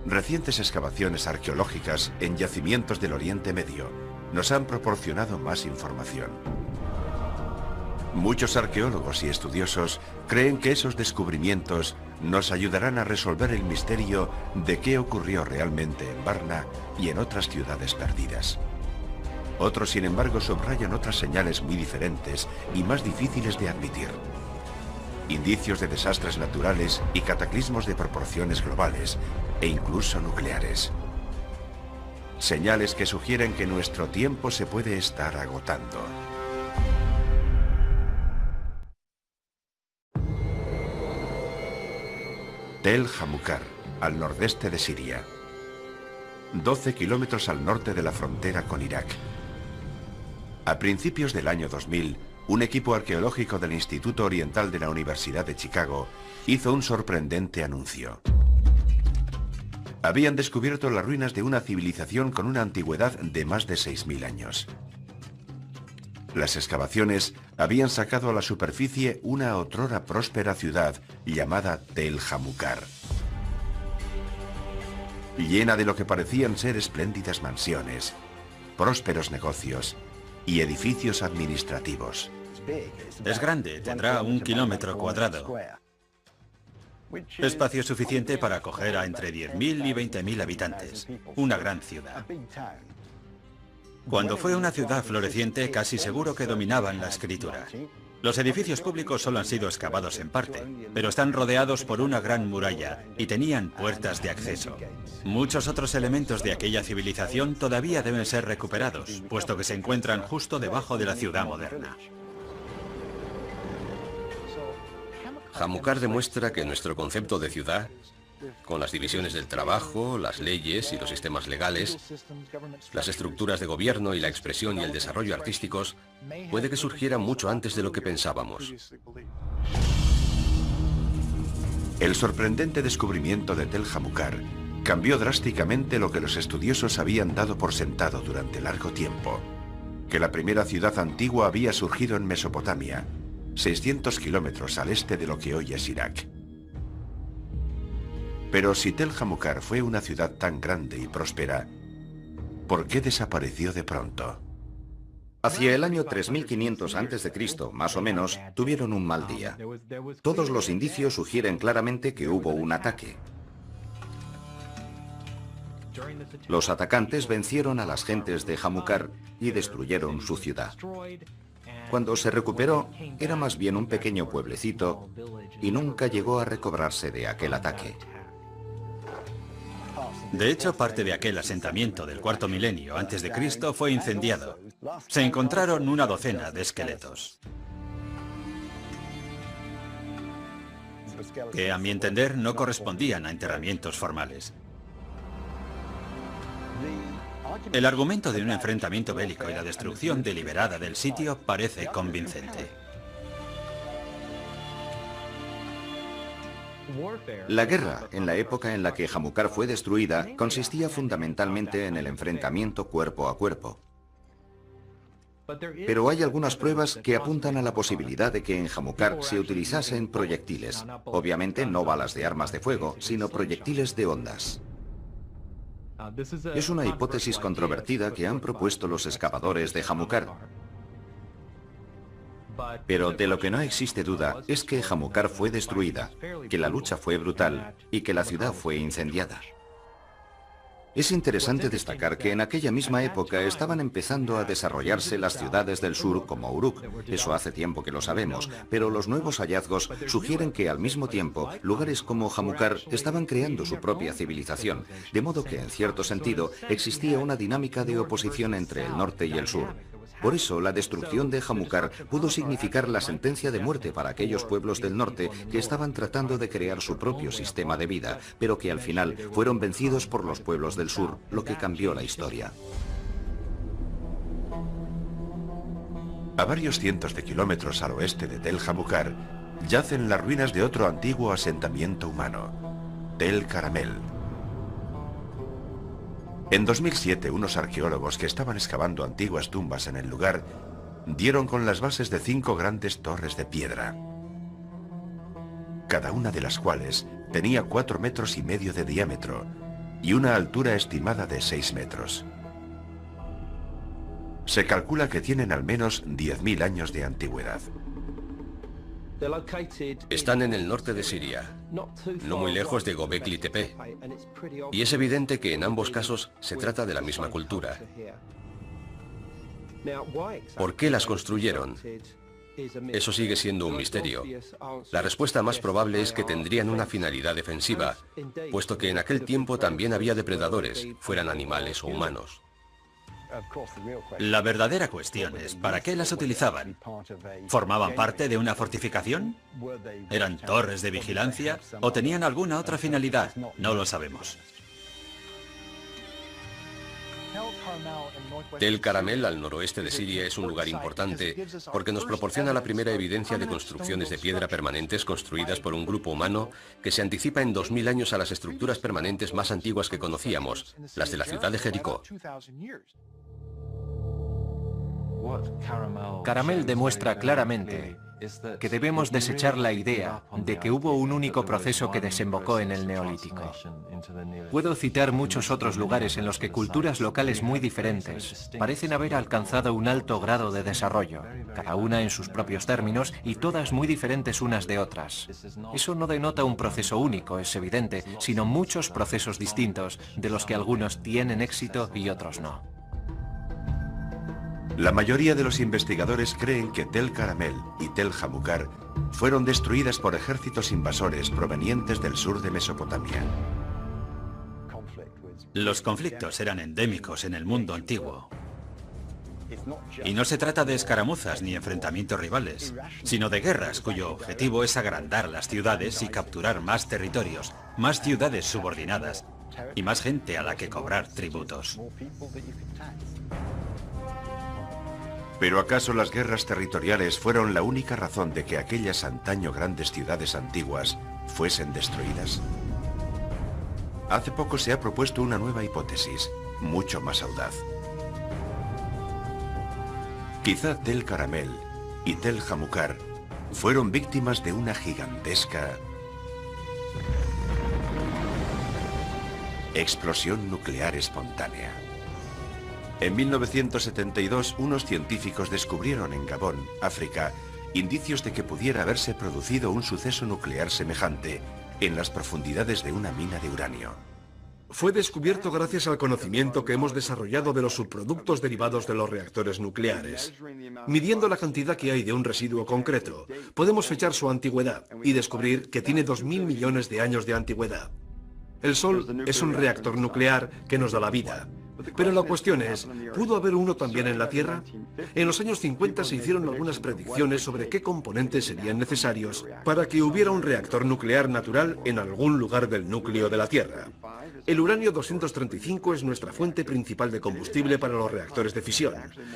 Recientes excavaciones arqueológicas en yacimientos del Oriente Medio nos han proporcionado más información. Muchos arqueólogos y estudiosos creen que esos descubrimientos nos ayudarán a resolver el misterio de qué ocurrió realmente en Varna y en otras ciudades perdidas. Otros, sin embargo, subrayan otras señales muy diferentes y más difíciles de admitir. Indicios de desastres naturales y cataclismos de proporciones globales e incluso nucleares. Señales que sugieren que nuestro tiempo se puede estar agotando. Tel Hamukar, al nordeste de Siria. 12 kilómetros al norte de la frontera con Irak. A principios del año 2000, un equipo arqueológico del Instituto Oriental de la Universidad de Chicago hizo un sorprendente anuncio. Habían descubierto las ruinas de una civilización con una antigüedad de más de 6.000 años. Las excavaciones habían sacado a la superficie una otrora próspera ciudad llamada Tel Hamukar, llena de lo que parecían ser espléndidas mansiones, prósperos negocios y edificios administrativos. Es grande, tendrá 1 kilómetro cuadrado. Espacio suficiente para acoger a entre 10.000 y 20.000 habitantes. Una gran ciudad. Cuando fue una ciudad floreciente, casi seguro que dominaban la escritura. Los edificios públicos solo han sido excavados en parte, pero están rodeados por una gran muralla y tenían puertas de acceso. Muchos otros elementos de aquella civilización todavía deben ser recuperados, puesto que se encuentran justo debajo de la ciudad moderna. Hamukar demuestra que nuestro concepto de ciudad, con las divisiones del trabajo, las leyes y los sistemas legales, las estructuras de gobierno y la expresión y el desarrollo artísticos, puede que surgiera mucho antes de lo que pensábamos. El sorprendente descubrimiento de Tel Hamukar cambió drásticamente lo que los estudiosos habían dado por sentado durante largo tiempo: que la primera ciudad antigua había surgido en Mesopotamia, 600 kilómetros al este de lo que hoy es Irak. Pero si Tel Hamukar fue una ciudad tan grande y próspera, ¿por qué desapareció de pronto? Hacia el año 3500 a.C., más o menos, tuvieron un mal día. Todos los indicios sugieren claramente que hubo un ataque. Los atacantes vencieron a las gentes de Hamukar y destruyeron su ciudad. Cuando se recuperó, era más bien un pequeño pueblecito y nunca llegó a recobrarse de aquel ataque. De hecho, parte de aquel asentamiento del cuarto milenio antes de Cristo fue incendiado. Se encontraron una docena de esqueletos, que a mi entender no correspondían a enterramientos formales. El argumento de un enfrentamiento bélico y la destrucción deliberada del sitio parece convincente. La guerra, en la época en la que Hamukar fue destruida, consistía fundamentalmente en el enfrentamiento cuerpo a cuerpo. Pero hay algunas pruebas que apuntan a la posibilidad de que en Hamukar se utilizasen proyectiles. Obviamente no balas de armas de fuego, sino proyectiles de ondas. Es una hipótesis controvertida que han propuesto los excavadores de Hamukar. Pero de lo que no existe duda es que Hamukar fue destruida, que la lucha fue brutal y que la ciudad fue incendiada. Es interesante destacar que en aquella misma época estaban empezando a desarrollarse las ciudades del sur como Uruk. Eso hace tiempo que lo sabemos, pero los nuevos hallazgos sugieren que al mismo tiempo lugares como Hamukar estaban creando su propia civilización, de modo que en cierto sentido existía una dinámica de oposición entre el norte y el sur. Por eso, la destrucción de Hamukar pudo significar la sentencia de muerte para aquellos pueblos del norte que estaban tratando de crear su propio sistema de vida, pero que al final fueron vencidos por los pueblos del sur, lo que cambió la historia. A varios cientos de kilómetros al oeste de Tel Hamukar yacen las ruinas de otro antiguo asentamiento humano, Tel Caramel. En 2007, unos arqueólogos que estaban excavando antiguas tumbas en el lugar dieron con las bases de 5 grandes torres de piedra, cada una de las cuales tenía 4,5 metros de diámetro y una altura estimada de 6 metros. Se calcula que tienen al menos 10.000 años de antigüedad. Están en el norte de Siria, no muy lejos de Göbekli Tepe, y es evidente que en ambos casos se trata de la misma cultura. ¿Por qué las construyeron? Eso sigue siendo un misterio. La respuesta más probable es que tendrían una finalidad defensiva, puesto que en aquel tiempo también había depredadores, fueran animales o humanos. La verdadera cuestión es, ¿para qué las utilizaban? ¿Formaban parte de una fortificación? ¿Eran torres de vigilancia? ¿O tenían alguna otra finalidad? No lo sabemos. Tel Caramel, al noroeste de Siria, es un lugar importante porque nos proporciona la primera evidencia de construcciones de piedra permanentes construidas por un grupo humano que se anticipa en 2000 años a las estructuras permanentes más antiguas que conocíamos, las de la ciudad de Jericó. Caramel demuestra claramente que debemos desechar la idea de que hubo un único proceso que desembocó en el Neolítico. Puedo citar muchos otros lugares en los que culturas locales muy diferentes parecen haber alcanzado un alto grado de desarrollo, cada una en sus propios términos y todas muy diferentes unas de otras. Eso no denota un proceso único, es evidente, sino muchos procesos distintos, de los que algunos tienen éxito y otros no. La mayoría de los investigadores creen que Tel Caramel y Tel Jamukar fueron destruidas por ejércitos invasores provenientes del sur de Mesopotamia. Los conflictos eran endémicos en el mundo antiguo. Y no se trata de escaramuzas ni enfrentamientos rivales, sino de guerras cuyo objetivo es agrandar las ciudades y capturar más territorios, más ciudades subordinadas y más gente a la que cobrar tributos. ¿Pero acaso las guerras territoriales fueron la única razón de que aquellas antaño grandes ciudades antiguas fuesen destruidas? Hace poco se ha propuesto una nueva hipótesis, mucho más audaz. Quizá Tel Caramel y Tel Jamukar fueron víctimas de una gigantesca explosión nuclear espontánea. En 1972, unos científicos descubrieron en Gabón, África, indicios de que pudiera haberse producido un suceso nuclear semejante en las profundidades de una mina de uranio. Fue descubierto gracias al conocimiento que hemos desarrollado de los subproductos derivados de los reactores nucleares. Midiendo la cantidad que hay de un residuo concreto, podemos fechar su antigüedad y descubrir que tiene 2000 millones de años de antigüedad. El Sol es un reactor nuclear que nos da la vida. Pero la cuestión es, ¿pudo haber uno también en la Tierra? En los años 50 se hicieron algunas predicciones sobre qué componentes serían necesarios para que hubiera un reactor nuclear natural en algún lugar del núcleo de la Tierra. El uranio 235 es nuestra fuente principal de combustible para los reactores de fisión,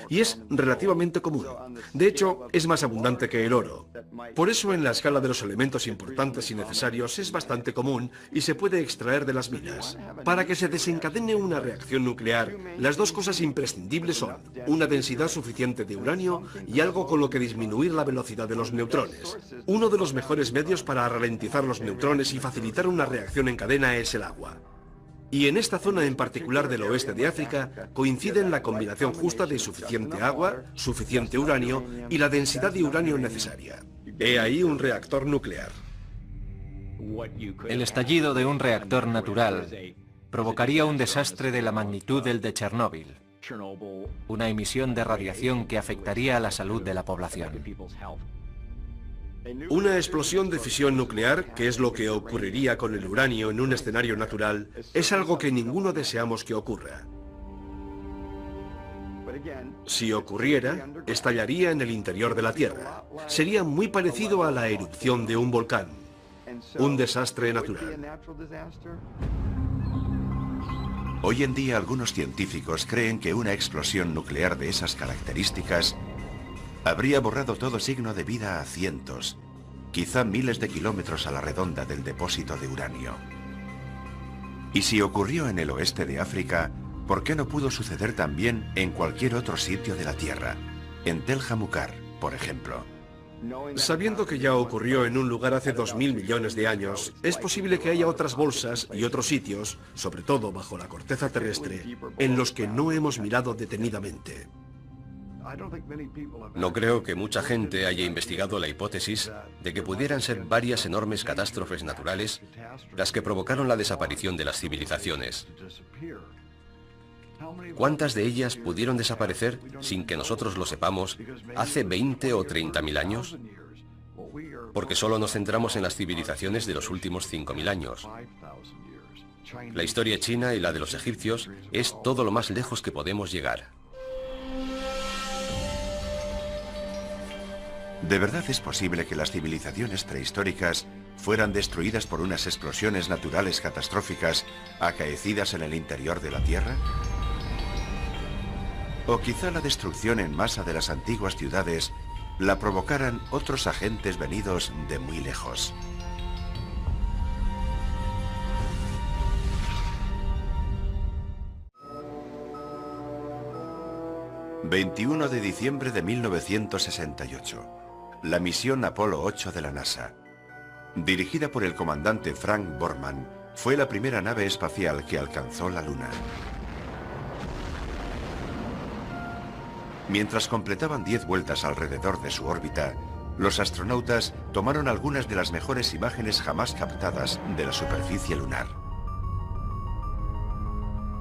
y es relativamente común. De hecho, es más abundante que el oro. Por eso, en la escala de los elementos importantes y necesarios es bastante común y se puede extraer de las minas. Para que se desencadene una reacción nuclear, las dos cosas imprescindibles son una densidad suficiente de uranio y algo con lo que disminuir la velocidad de los neutrones. Uno de los mejores medios para ralentizar los neutrones y facilitar una reacción en cadena es el agua. Y en esta zona en particular del oeste de África coinciden la combinación justa de suficiente agua, suficiente uranio y la densidad de uranio necesaria. He ahí un reactor nuclear. El estallido de un reactor natural provocaría un desastre de la magnitud del de Chernóbil, una emisión de radiación que afectaría a la salud de la población. Una explosión de fisión nuclear, que es lo que ocurriría con el uranio en un escenario natural, es algo que ninguno deseamos que ocurra. Si ocurriera, estallaría en el interior de la Tierra. Sería muy parecido a la erupción de un volcán. Un desastre natural. Hoy en día algunos científicos creen que una explosión nuclear de esas características habría borrado todo signo de vida a cientos, quizá miles de kilómetros a la redonda del depósito de uranio. Y si ocurrió en el oeste de África, ¿por qué no pudo suceder también en cualquier otro sitio de la Tierra? En Tel Jamukar, por ejemplo. Sabiendo que ya ocurrió en un lugar hace 2000 millones de años, es posible que haya otras bolsas y otros sitios, sobre todo bajo la corteza terrestre, en los que no hemos mirado detenidamente. No creo que mucha gente haya investigado la hipótesis de que pudieran ser varias enormes catástrofes naturales las que provocaron la desaparición de las civilizaciones. ¿Cuántas de ellas pudieron desaparecer sin que nosotros lo sepamos hace 20 o 30.000 años? Porque solo nos centramos en las civilizaciones de los últimos 5.000 años. La historia china y la de los egipcios es todo lo más lejos que podemos llegar. ¿De verdad es posible que las civilizaciones prehistóricas fueran destruidas por unas explosiones naturales catastróficas acaecidas en el interior de la Tierra? O quizá la destrucción en masa de las antiguas ciudades la provocaran otros agentes venidos de muy lejos. ...21 de diciembre de 1968... la misión Apolo 8 de la NASA. Dirigida por el comandante Frank Borman, fue la primera nave espacial que alcanzó la Luna. Mientras completaban 10 vueltas alrededor de su órbita, los astronautas tomaron algunas de las mejores imágenes jamás captadas de la superficie lunar.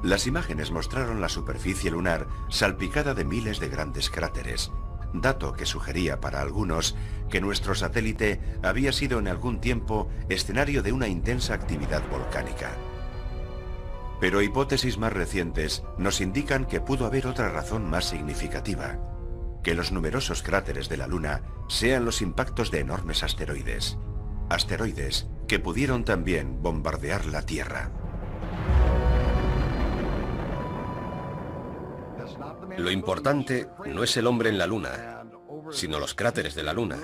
Las imágenes mostraron la superficie lunar salpicada de miles de grandes cráteres, dato que sugería para algunos que nuestro satélite había sido en algún tiempo escenario de una intensa actividad volcánica. Pero hipótesis más recientes nos indican que pudo haber otra razón más significativa, que los numerosos cráteres de la Luna sean los impactos de enormes asteroides. Asteroides que pudieron también bombardear la Tierra. Lo importante no es el hombre en la Luna, sino los cráteres de la Luna.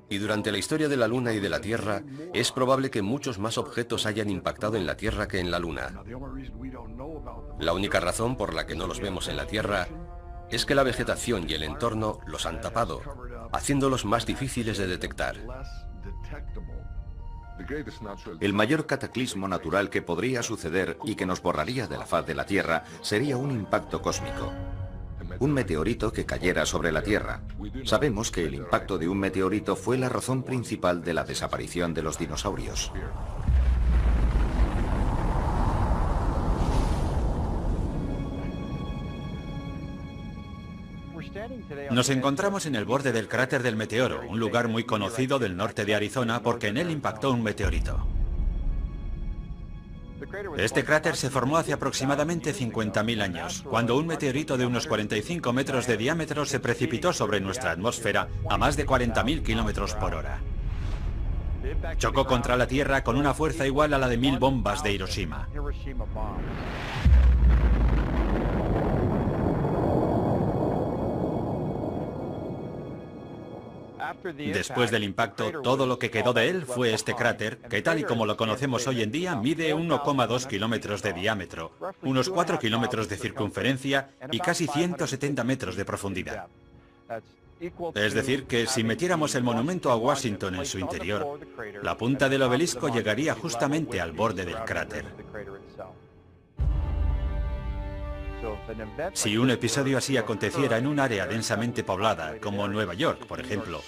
Y durante la historia de la Luna y de la Tierra, es probable que muchos más objetos hayan impactado en la Tierra que en la Luna. La única razón por la que no los vemos en la Tierra es que la vegetación y el entorno los han tapado, haciéndolos más difíciles de detectar. El mayor cataclismo natural que podría suceder y que nos borraría de la faz de la Tierra sería un impacto cósmico. Un meteorito que cayera sobre la Tierra. Sabemos que el impacto de un meteorito fue la razón principal de la desaparición de los dinosaurios. Nos encontramos en el borde del cráter del meteoro, un lugar muy conocido del norte de Arizona porque en él impactó un meteorito. Este cráter se formó hace aproximadamente 50.000 años, cuando un meteorito de unos 45 metros de diámetro se precipitó sobre nuestra atmósfera a más de 40.000 kilómetros por hora. Chocó contra la Tierra con una fuerza igual a la de 1000 bombas de Hiroshima. Después del impacto, todo lo que quedó de él fue este cráter, que tal y como lo conocemos hoy en día, mide 1,2 kilómetros de diámetro, unos 4 kilómetros de circunferencia y casi 170 metros de profundidad. Es decir, que si metiéramos el monumento a Washington en su interior, la punta del obelisco llegaría justamente al borde del cráter. Si un episodio así aconteciera en un área densamente poblada, como Nueva York, por ejemplo,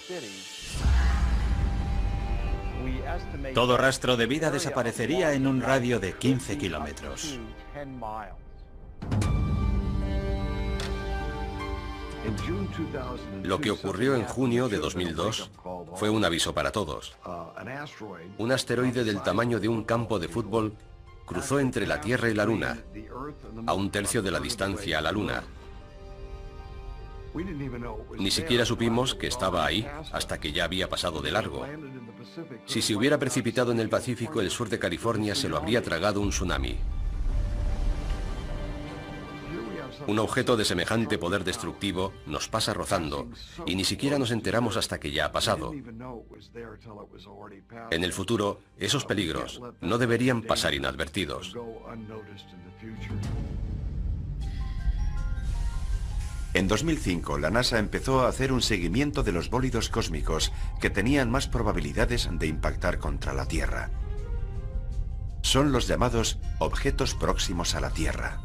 todo rastro de vida desaparecería en un radio de 15 kilómetros. Lo que ocurrió en junio de 2002 fue un aviso para todos. Un asteroide del tamaño de un campo de fútbol cruzó entre la Tierra y la Luna, a 1/3 de la distancia a la Luna. Ni siquiera supimos que estaba ahí hasta que ya había pasado de largo. Si se hubiera precipitado en el Pacífico, el sur de California se lo habría tragado un tsunami. Un objeto de semejante poder destructivo nos pasa rozando y ni siquiera nos enteramos hasta que ya ha pasado. En el futuro, esos peligros no deberían pasar inadvertidos. En 2005, la NASA empezó a hacer un seguimiento de los bólidos cósmicos que tenían más probabilidades de impactar contra la Tierra. Son los llamados objetos próximos a la Tierra.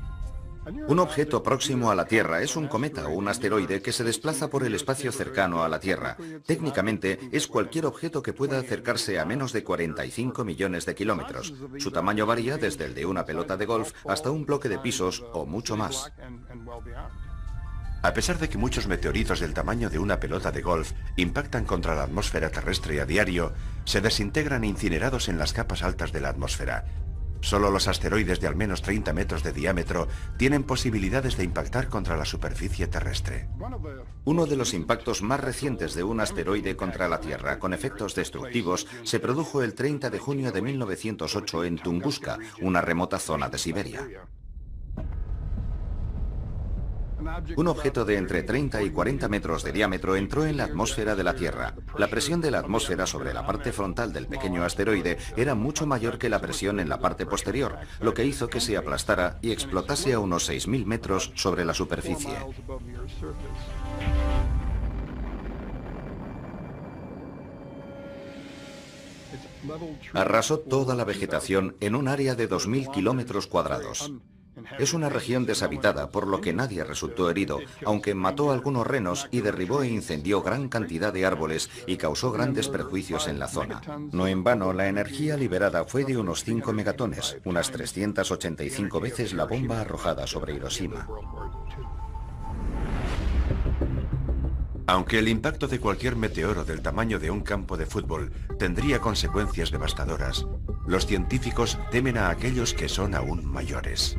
Un objeto próximo a la Tierra es un cometa o un asteroide que se desplaza por el espacio cercano a la Tierra. Técnicamente, es cualquier objeto que pueda acercarse a menos de 45 millones de kilómetros. Su tamaño varía desde el de una pelota de golf hasta un bloque de pisos o mucho más. A pesar de que muchos meteoritos del tamaño de una pelota de golf impactan contra la atmósfera terrestre a diario, se desintegran incinerados en las capas altas de la atmósfera. Solo los asteroides de al menos 30 metros de diámetro tienen posibilidades de impactar contra la superficie terrestre. Uno de los impactos más recientes de un asteroide contra la Tierra con efectos destructivos se produjo el 30 de junio de 1908 en Tunguska, una remota zona de Siberia. Un objeto de entre 30 y 40 metros de diámetro entró en la atmósfera de la Tierra. La presión de la atmósfera sobre la parte frontal del pequeño asteroide era mucho mayor que la presión en la parte posterior, lo que hizo que se aplastara y explotase a unos 6.000 metros sobre la superficie. Arrasó toda la vegetación en un área de 2.000 kilómetros cuadrados. Es una región deshabitada, por lo que nadie resultó herido, aunque mató a algunos renos y derribó e incendió gran cantidad de árboles y causó grandes perjuicios en la zona. No en vano, la energía liberada fue de unos 5 megatones, unas 385 veces la bomba arrojada sobre Hiroshima. Aunque el impacto de cualquier meteoro del tamaño de un campo de fútbol tendría consecuencias devastadoras, los científicos temen a aquellos que son aún mayores.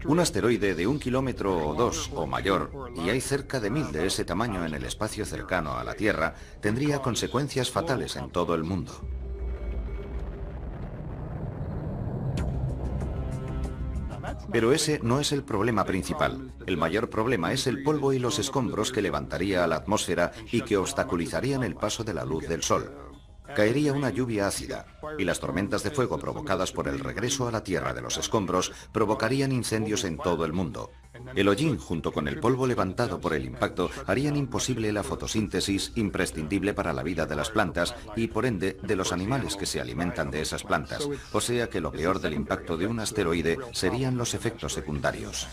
Un asteroide de 1 kilómetro o 2 o mayor, y hay cerca de 1000 de ese tamaño en el espacio cercano a la Tierra, tendría consecuencias fatales en todo el mundo. Pero ese no es el problema principal. El mayor problema es el polvo y los escombros que levantaría a la atmósfera y que obstaculizarían el paso de la luz del Sol. Caería una lluvia ácida, y las tormentas de fuego provocadas por el regreso a la Tierra de los escombros provocarían incendios en todo el mundo. El hollín, junto con el polvo levantado por el impacto, harían imposible la fotosíntesis, imprescindible para la vida de las plantas y, por ende, de los animales que se alimentan de esas plantas. O sea que lo peor del impacto de un asteroide serían los efectos secundarios.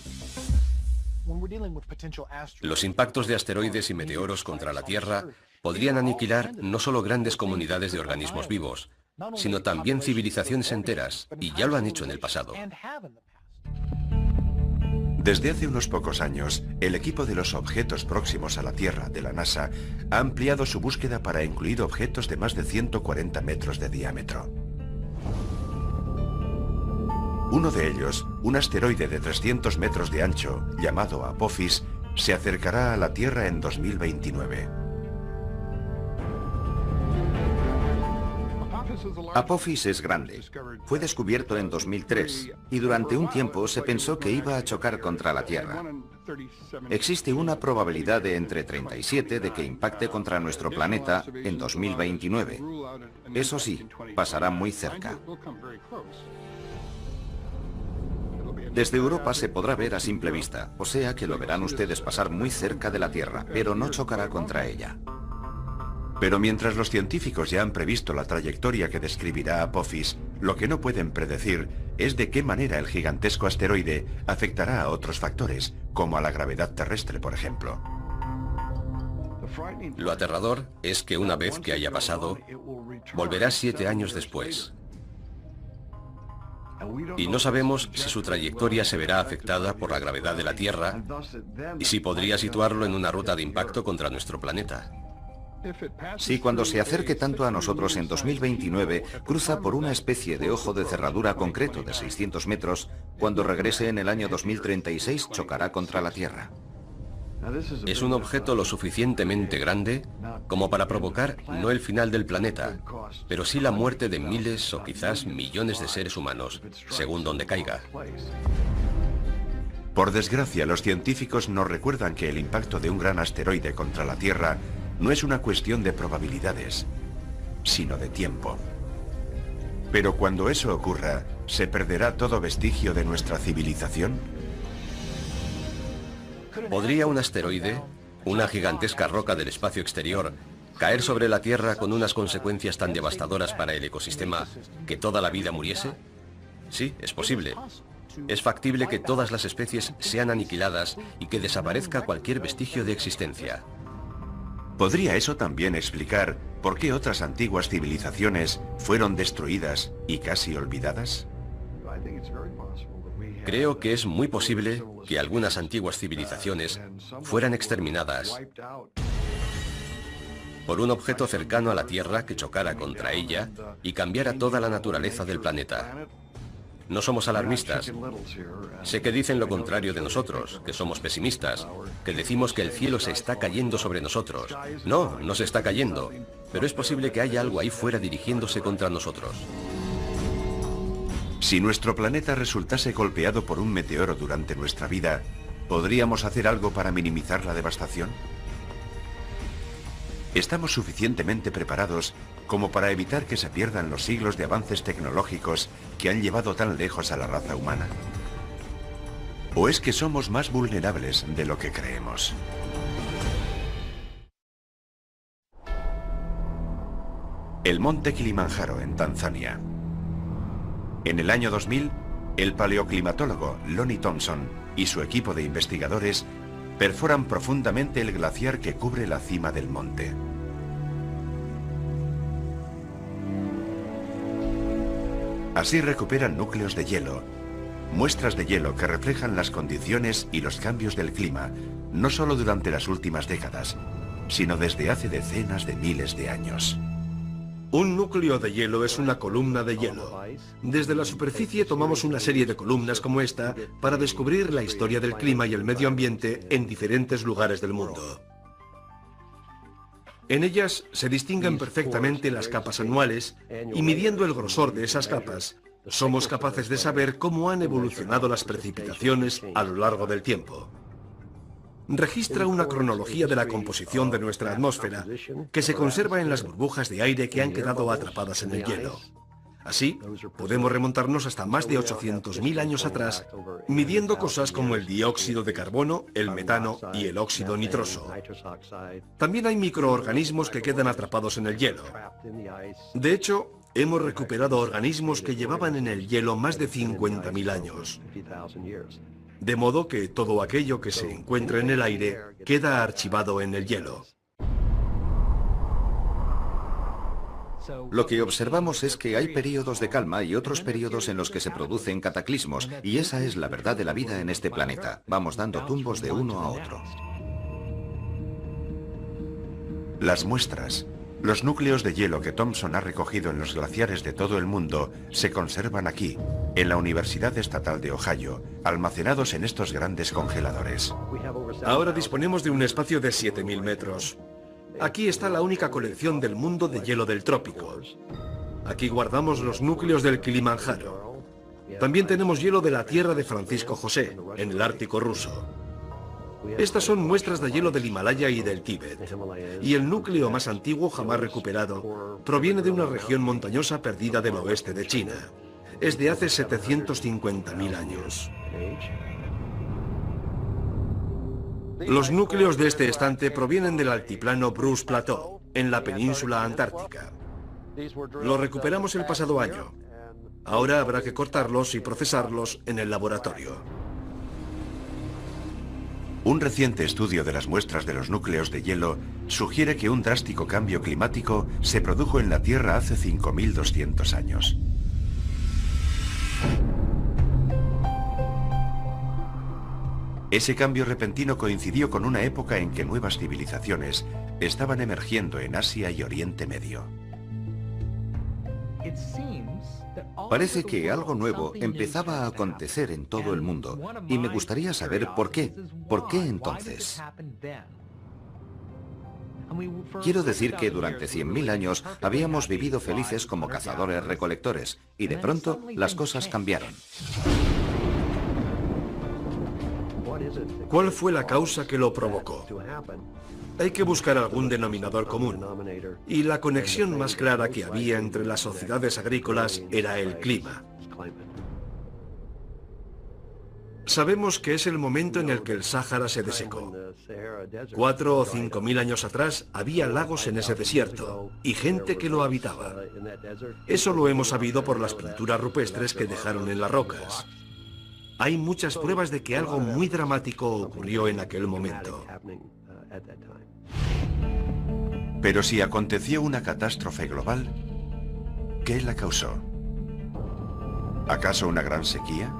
Los impactos de asteroides y meteoros contra la Tierra podrían aniquilar no solo grandes comunidades de organismos vivos, sino también civilizaciones enteras, y ya lo han hecho en el pasado. Desde hace unos pocos años, el equipo de los objetos próximos a la Tierra de la NASA ha ampliado su búsqueda para incluir objetos de más de 140 metros de diámetro. Uno de ellos, un asteroide de 300 metros de ancho, llamado Apophis, se acercará a la Tierra en 2029. Apophis es grande. Fue descubierto en 2003 y durante un tiempo se pensó que iba a chocar contra la Tierra. Existe una probabilidad de entre 37 de que impacte contra nuestro planeta en 2029. Eso sí, pasará muy cerca. Desde Europa se podrá ver a simple vista, o sea que lo verán ustedes pasar muy cerca de la Tierra, pero no chocará contra ella. Pero mientras los científicos ya han previsto la trayectoria que describirá Apophis, lo que no pueden predecir es de qué manera el gigantesco asteroide afectará a otros factores, como a la gravedad terrestre, por ejemplo. Lo aterrador es que una vez que haya pasado, volverá 7 años después. Y no sabemos si su trayectoria se verá afectada por la gravedad de la Tierra y si podría situarlo en una ruta de impacto contra nuestro planeta. Si cuando se acerque tanto a nosotros en 2029, cruza por una especie de ojo de cerradura concreto de 600 metros, cuando regrese en el año 2036 chocará contra la Tierra. Es un objeto lo suficientemente grande como para provocar no el final del planeta, pero sí la muerte de miles o quizás millones de seres humanos, según donde caiga. Por desgracia, los científicos nos recuerdan que el impacto de un gran asteroide contra la Tierra no es una cuestión de probabilidades, sino de tiempo. Pero cuando eso ocurra, ¿se perderá todo vestigio de nuestra civilización? ¿Podría un asteroide, una gigantesca roca del espacio exterior, ¿Caer sobre la Tierra con unas consecuencias tan devastadoras para el ecosistema que toda la vida muriese? Sí, es posible. Es factible que todas las especies sean aniquiladas y que desaparezca cualquier vestigio de existencia. ¿Podría eso también explicar por qué otras antiguas civilizaciones fueron destruidas y casi olvidadas? Creo que es muy posible que algunas antiguas civilizaciones fueran exterminadas por un objeto cercano a la Tierra que chocara contra ella y cambiara toda la naturaleza del planeta. No somos alarmistas. Sé que dicen lo contrario de nosotros, que somos pesimistas, que decimos que el cielo se está cayendo sobre nosotros. No, no se está cayendo, pero es posible que haya algo ahí fuera dirigiéndose contra nosotros. Si nuestro planeta resultase golpeado por un meteoro durante nuestra vida, ¿podríamos hacer algo para minimizar la devastación? ¿Estamos suficientemente preparados como para evitar que se pierdan los siglos de avances tecnológicos que han llevado tan lejos a la raza humana? ¿O es que somos más vulnerables de lo que creemos? El monte Kilimanjaro, en Tanzania. En el año 2000, el paleoclimatólogo Lonnie Thompson y su equipo de investigadores perforan profundamente el glaciar que cubre la cima del monte. Así recuperan núcleos de hielo, muestras de hielo que reflejan las condiciones y los cambios del clima, no solo durante las últimas décadas, sino desde hace decenas de miles de años. Un núcleo de hielo es una columna de hielo. Desde la superficie tomamos una serie de columnas como esta para descubrir la historia del clima y el medio ambiente en diferentes lugares del mundo. En ellas se distinguen perfectamente las capas anuales y midiendo el grosor de esas capas, somos capaces de saber cómo han evolucionado las precipitaciones a lo largo del tiempo. Registra una cronología de la composición de nuestra atmósfera que se conserva en las burbujas de aire que han quedado atrapadas en el hielo. Así, podemos remontarnos hasta más de 800.000 años atrás, midiendo cosas como el dióxido de carbono, el metano y el óxido nitroso. También hay microorganismos que quedan atrapados en el hielo. De hecho, hemos recuperado organismos que llevaban en el hielo más de 50.000 años. De modo que todo aquello que se encuentra en el aire queda archivado en el hielo. Lo que observamos es que hay periodos de calma y otros periodos en los que se producen cataclismos, y esa es la verdad de la vida en este planeta. Vamos dando tumbos de uno a otro. Las muestras, los núcleos de hielo que Thompson ha recogido en los glaciares de todo el mundo, se conservan aquí, en la Universidad Estatal de Ohio, almacenados en estos grandes congeladores. Ahora disponemos de un espacio de 7.000 metros. Aquí está la única colección del mundo de hielo del trópico. Aquí guardamos los núcleos del Kilimanjaro. También tenemos hielo de la tierra de Francisco José, en el Ártico ruso. Estas son muestras de hielo del Himalaya y del Tíbet. Y el núcleo más antiguo jamás recuperado proviene de una región montañosa perdida del oeste de China. Es de hace 750.000 años. Los núcleos de este estante provienen del altiplano Bruce Plateau, en la península antártica. Los recuperamos el pasado año. Ahora habrá que cortarlos y procesarlos en el laboratorio. Un reciente estudio de las muestras de los núcleos de hielo sugiere que un drástico cambio climático se produjo en la Tierra hace 5.200 años. Ese cambio repentino coincidió con una época en que nuevas civilizaciones estaban emergiendo en Asia y Oriente Medio. Parece que algo nuevo empezaba a acontecer en todo el mundo, y me gustaría saber por qué. ¿Por qué entonces? Quiero decir que durante 100.000 años habíamos vivido felices como cazadores-recolectores, y de pronto las cosas cambiaron. ¿Cuál fue la causa que lo provocó? Hay que buscar algún denominador común, y la conexión más clara que había entre las sociedades agrícolas era el clima. Sabemos que es el momento en el que el Sáhara se desecó. 4 o 5 mil años atrás había lagos en ese desierto y gente que lo habitaba. Eso lo hemos sabido por las pinturas rupestres que dejaron en las rocas. Hay muchas pruebas de que algo muy dramático ocurrió en aquel momento. Pero si aconteció una catástrofe global, ¿qué la causó? ¿Acaso una gran sequía?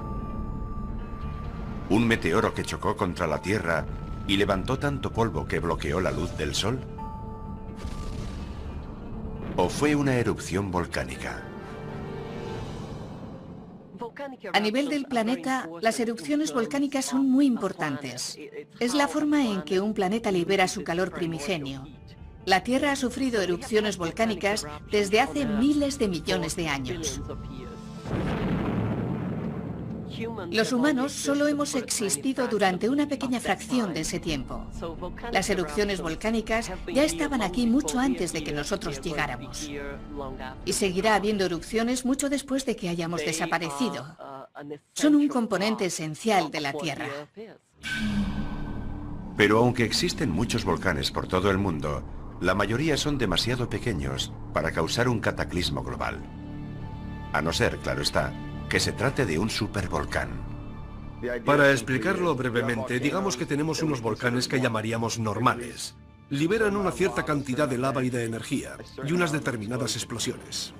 ¿Un meteoro que chocó contra la Tierra y levantó tanto polvo que bloqueó la luz del Sol? ¿O fue una erupción volcánica? A nivel del planeta, las erupciones volcánicas son muy importantes. Es la forma en que un planeta libera su calor primigenio. La Tierra ha sufrido erupciones volcánicas desde hace miles de millones de años. Los humanos solo hemos existido durante una pequeña fracción de ese tiempo. Las erupciones volcánicas ya estaban aquí mucho antes de que nosotros llegáramos. Y seguirá habiendo erupciones mucho después de que hayamos desaparecido. Son un componente esencial de la Tierra. Pero aunque existen muchos volcanes por todo el mundo, la mayoría son demasiado pequeños para causar un cataclismo global. A no ser, claro está, que se trate de un supervolcán. Para explicarlo brevemente, digamos que tenemos unos volcanes que llamaríamos normales. Liberan una cierta cantidad de lava y de energía, y unas determinadas explosiones.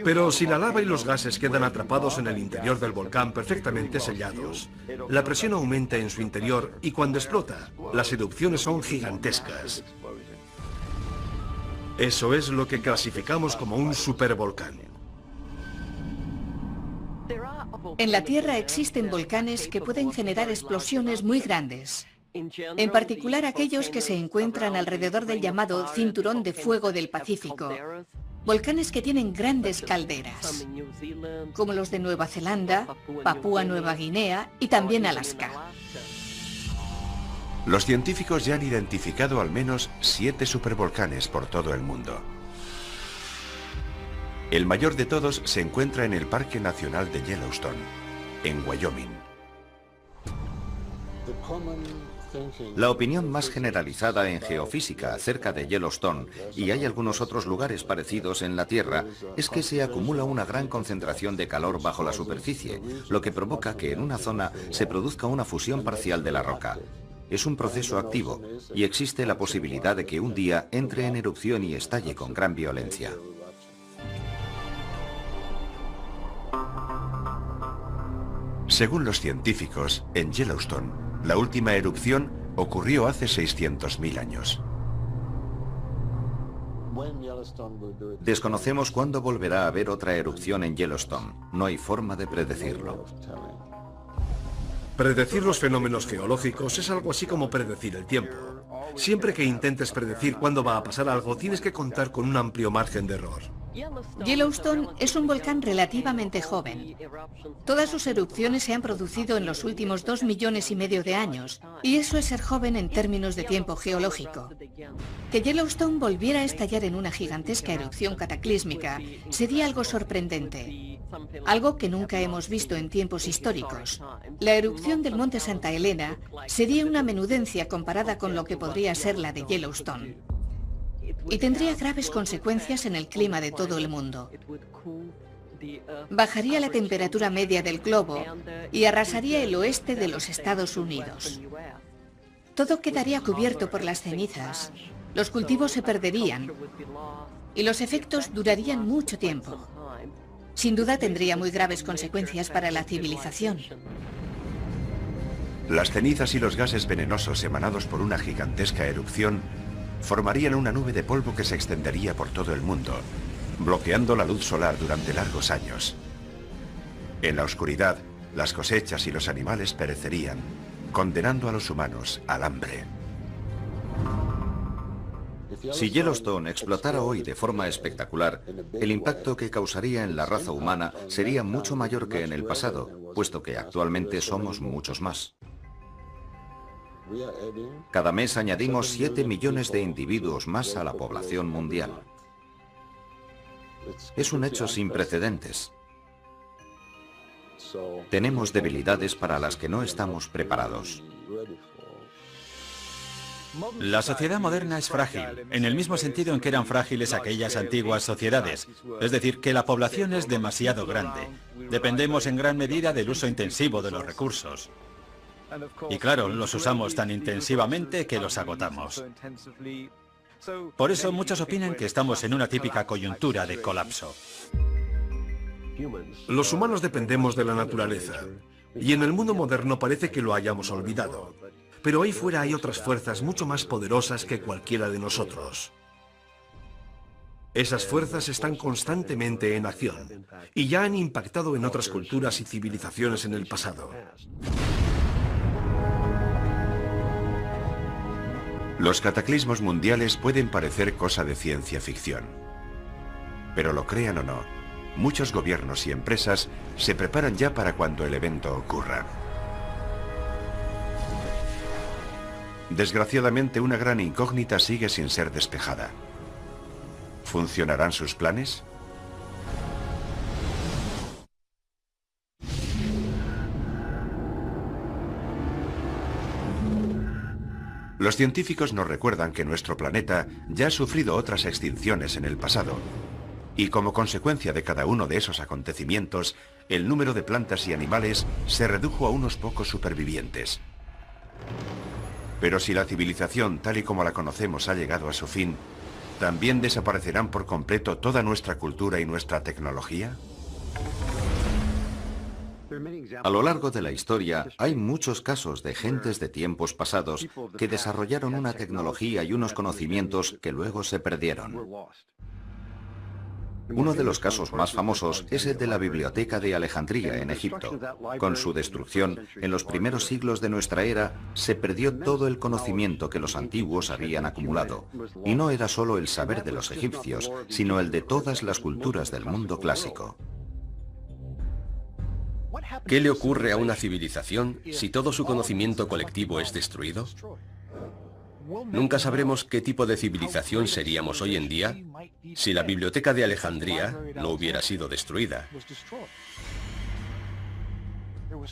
Pero si la lava y los gases quedan atrapados en el interior del volcán perfectamente sellados, la presión aumenta en su interior y cuando explota, las erupciones son gigantescas. Eso es lo que clasificamos como un supervolcán. En la Tierra existen volcanes que pueden generar explosiones muy grandes. En particular aquellos que se encuentran alrededor del llamado Cinturón de Fuego del Pacífico. Volcanes que tienen grandes calderas, como los de Nueva Zelanda, Papúa Nueva Guinea y también Alaska. Los científicos ya han identificado al menos 7 supervolcanes por todo el mundo. El mayor de todos se encuentra en el Parque Nacional de Yellowstone, en Wyoming. La opinión más generalizada en geofísica acerca de Yellowstone, y hay algunos otros lugares parecidos en la Tierra, es que se acumula una gran concentración de calor bajo la superficie, lo que provoca que en una zona se produzca una fusión parcial de la roca. Es un proceso activo, y existe la posibilidad de que un día entre en erupción y estalle con gran violencia. Según los científicos, en Yellowstone, la última erupción ocurrió hace 600.000 años. Desconocemos cuándo volverá a haber otra erupción en Yellowstone. No hay forma de predecirlo. Predecir los fenómenos geológicos es algo así como predecir el tiempo. Siempre que intentes predecir cuándo va a pasar algo, tienes que contar con un amplio margen de error. Yellowstone es un volcán relativamente joven. Todas sus erupciones se han producido en los últimos 2,5 millones de años, y eso es ser joven en términos de tiempo geológico. Que Yellowstone volviera a estallar en una gigantesca erupción cataclísmica sería algo sorprendente, algo que nunca hemos visto en tiempos históricos. La erupción del monte Santa Elena sería una menudencia comparada con lo que podría ser la de Yellowstone. Y tendría graves consecuencias en el clima de todo el mundo. Bajaría la temperatura media del globo y arrasaría el oeste de los Estados Unidos. Todo quedaría cubierto por las cenizas. Los cultivos se perderían y los efectos durarían mucho tiempo. Sin duda tendría muy graves consecuencias para la civilización. Las cenizas y los gases venenosos emanados por una gigantesca erupción formarían una nube de polvo que se extendería por todo el mundo, bloqueando la luz solar durante largos años. En la oscuridad, las cosechas y los animales perecerían, condenando a los humanos al hambre. Si Yellowstone explotara hoy de forma espectacular, el impacto que causaría en la raza humana sería mucho mayor que en el pasado, puesto que actualmente somos muchos más. Cada mes añadimos 7 millones de individuos más a la población mundial. Es un hecho sin precedentes. Tenemos debilidades para las que no estamos preparados. La sociedad moderna es frágil, en el mismo sentido en que eran frágiles aquellas antiguas sociedades. Es decir, que la población es demasiado grande. Dependemos en gran medida del uso intensivo de los recursos. Y claro, los usamos tan intensivamente que los agotamos. Por eso muchos opinan que estamos en una típica coyuntura de colapso. Los humanos dependemos de la naturaleza, y en el mundo moderno parece que lo hayamos olvidado. Pero ahí fuera hay otras fuerzas mucho más poderosas que cualquiera de nosotros. Esas fuerzas están constantemente en acción, y ya han impactado en otras culturas y civilizaciones en el pasado. Los cataclismos mundiales pueden parecer cosa de ciencia ficción. Pero lo crean o no, muchos gobiernos y empresas se preparan ya para cuando el evento ocurra. Desgraciadamente, una gran incógnita sigue sin ser despejada. ¿Funcionarán sus planes? Los científicos nos recuerdan que nuestro planeta ya ha sufrido otras extinciones en el pasado, y como consecuencia de cada uno de esos acontecimientos, el número de plantas y animales se redujo a unos pocos supervivientes. Pero si la civilización tal y como la conocemos ha llegado a su fin, ¿también desaparecerán por completo toda nuestra cultura y nuestra tecnología? A lo largo de la historia hay muchos casos de gentes de tiempos pasados que desarrollaron una tecnología y unos conocimientos que luego se perdieron. Uno de los casos más famosos es el de la Biblioteca de Alejandría en Egipto. Con su destrucción, en los primeros siglos de nuestra era, se perdió todo el conocimiento que los antiguos habían acumulado. Y no era solo el saber de los egipcios, sino el de todas las culturas del mundo clásico. ¿Qué le ocurre a una civilización si todo su conocimiento colectivo es destruido? Nunca sabremos qué tipo de civilización seríamos hoy en día si la Biblioteca de Alejandría no hubiera sido destruida.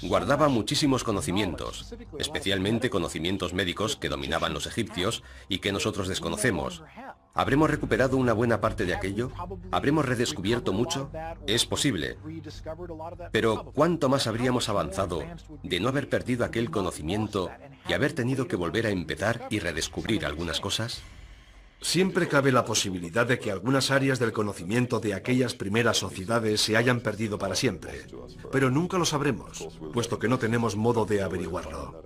Guardaba muchísimos conocimientos, especialmente conocimientos médicos que dominaban los egipcios y que nosotros desconocemos. ¿Habremos recuperado una buena parte de aquello? ¿Habremos redescubierto mucho? Es posible. Pero ¿cuánto más habríamos avanzado de no haber perdido aquel conocimiento y haber tenido que volver a empezar y redescubrir algunas cosas? Siempre cabe la posibilidad de que algunas áreas del conocimiento de aquellas primeras sociedades se hayan perdido para siempre, pero nunca lo sabremos, puesto que no tenemos modo de averiguarlo.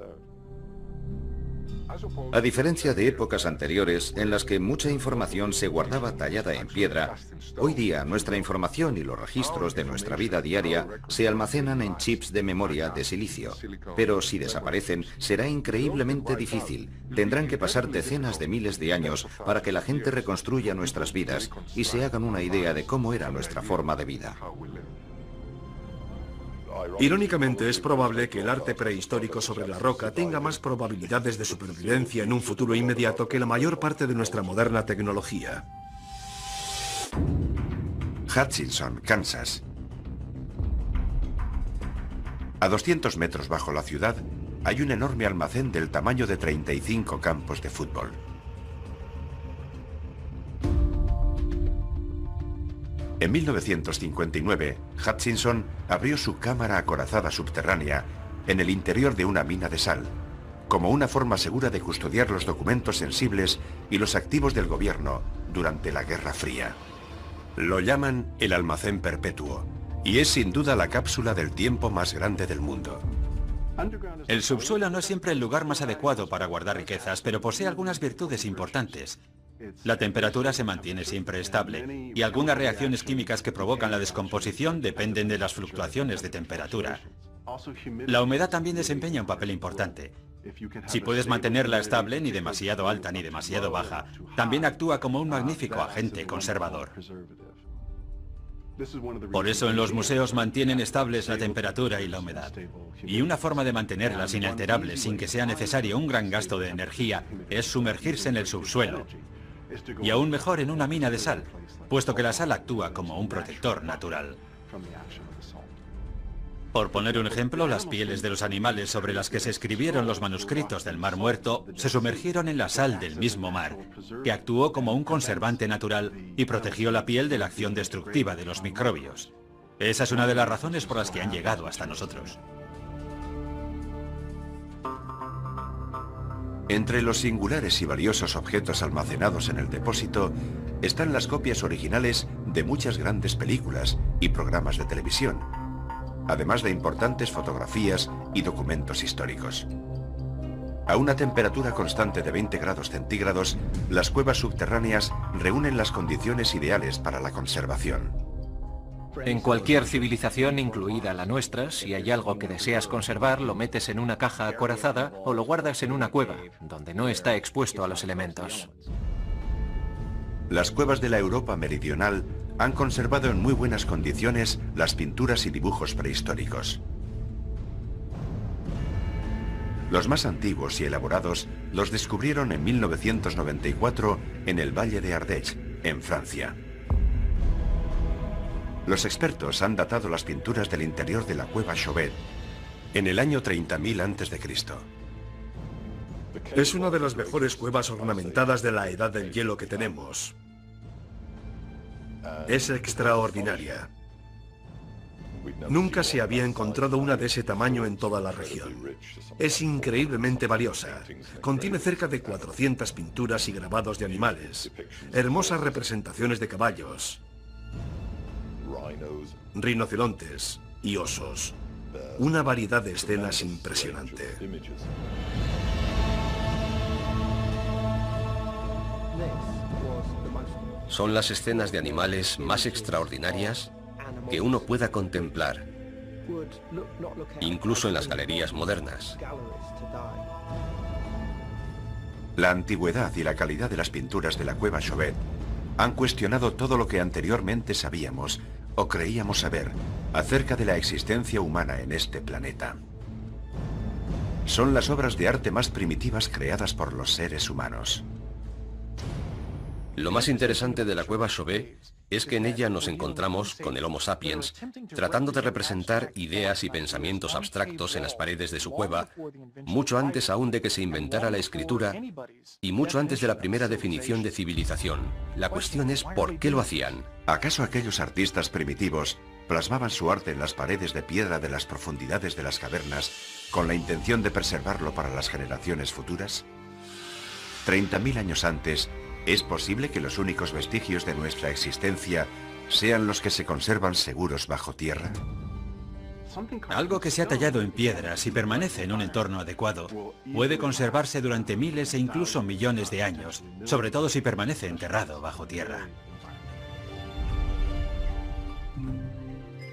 A diferencia de épocas anteriores en las que mucha información se guardaba tallada en piedra, hoy día nuestra información y los registros de nuestra vida diaria se almacenan en chips de memoria de silicio. Pero si desaparecen, será increíblemente difícil. Tendrán que pasar decenas de miles de años para que la gente reconstruya nuestras vidas y se hagan una idea de cómo era nuestra forma de vida. Irónicamente, es probable que el arte prehistórico sobre la roca tenga más probabilidades de supervivencia en un futuro inmediato que la mayor parte de nuestra moderna tecnología. Hutchinson, Kansas. A 200 metros bajo la ciudad hay un enorme almacén del tamaño de 35 campos de fútbol. En 1959, Hutchinson abrió su cámara acorazada subterránea en el interior de una mina de sal, como una forma segura de custodiar los documentos sensibles y los activos del gobierno durante la Guerra Fría. Lo llaman el almacén perpetuo, y es sin duda la cápsula del tiempo más grande del mundo. El subsuelo no es siempre el lugar más adecuado para guardar riquezas, pero posee algunas virtudes importantes. La temperatura se mantiene siempre estable y algunas reacciones químicas que provocan la descomposición dependen de las fluctuaciones de temperatura. La humedad también desempeña un papel importante. Si puedes mantenerla estable, ni demasiado alta ni demasiado baja, también actúa como un magnífico agente conservador. Por eso en los museos mantienen estables la temperatura y la humedad. Y una forma de mantenerlas inalterables sin que sea necesario un gran gasto de energía es sumergirse en el subsuelo. Y aún mejor en una mina de sal, puesto que la sal actúa como un protector natural. Por poner un ejemplo, las pieles de los animales sobre las que se escribieron los manuscritos del Mar Muerto se sumergieron en la sal del mismo mar, que actuó como un conservante natural y protegió la piel de la acción destructiva de los microbios. Esa es una de las razones por las que han llegado hasta nosotros. Entre los singulares y valiosos objetos almacenados en el depósito están las copias originales de muchas grandes películas y programas de televisión, además de importantes fotografías y documentos históricos. A una temperatura constante de 20 grados centígrados, las cuevas subterráneas reúnen las condiciones ideales para la conservación. En cualquier civilización, incluida la nuestra, si hay algo que deseas conservar, lo metes en una caja acorazada o lo guardas en una cueva, donde no está expuesto a los elementos. Las cuevas de la Europa meridional han conservado en muy buenas condiciones las pinturas y dibujos prehistóricos. Los más antiguos y elaborados los descubrieron en 1994 en el Valle de Ardèche, en Francia. Los expertos han datado las pinturas del interior de la cueva Chauvet en el año 30.000 a.C. Es una de las mejores cuevas ornamentadas de la Edad del Hielo que tenemos. Es extraordinaria. Nunca se había encontrado una de ese tamaño en toda la región. Es increíblemente valiosa. Contiene cerca de 400 pinturas y grabados de animales, hermosas representaciones de caballos, rinocerontes y osos. Una variedad de escenas impresionante. Son las escenas de animales más extraordinarias que uno pueda contemplar, incluso en las galerías modernas. La antigüedad y la calidad de las pinturas de la cueva Chauvet han cuestionado todo lo que anteriormente sabíamos o creíamos saber acerca de la existencia humana en este planeta. Son las obras de arte más primitivas creadas por los seres humanos. Lo más interesante de la cueva Chauvet es que en ella nos encontramos con el Homo sapiens tratando de representar ideas y pensamientos abstractos en las paredes de su cueva, mucho antes aún de que se inventara la escritura y mucho antes de la primera definición de civilización. La cuestión es ¿por qué lo hacían? ¿Acaso aquellos artistas primitivos plasmaban su arte en las paredes de piedra de las profundidades de las cavernas con la intención de preservarlo para las generaciones futuras? 30.000 años antes, ¿es posible que los únicos vestigios de nuestra existencia sean los que se conservan seguros bajo tierra? Algo que se ha tallado en piedras y permanece en un entorno adecuado puede conservarse durante miles e incluso millones de años, sobre todo si permanece enterrado bajo tierra.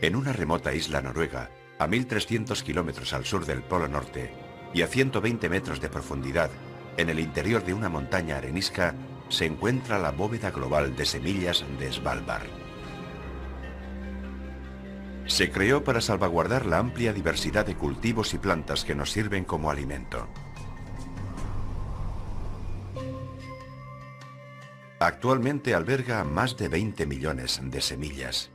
En una remota isla noruega, a 1.300 kilómetros al sur del Polo Norte y a 120 metros de profundidad, en el interior de una montaña arenisca, se encuentra la bóveda global de semillas de Svalbard. Se creó para salvaguardar la amplia diversidad de cultivos y plantas que nos sirven como alimento. Actualmente alberga más de 20 millones de semillas.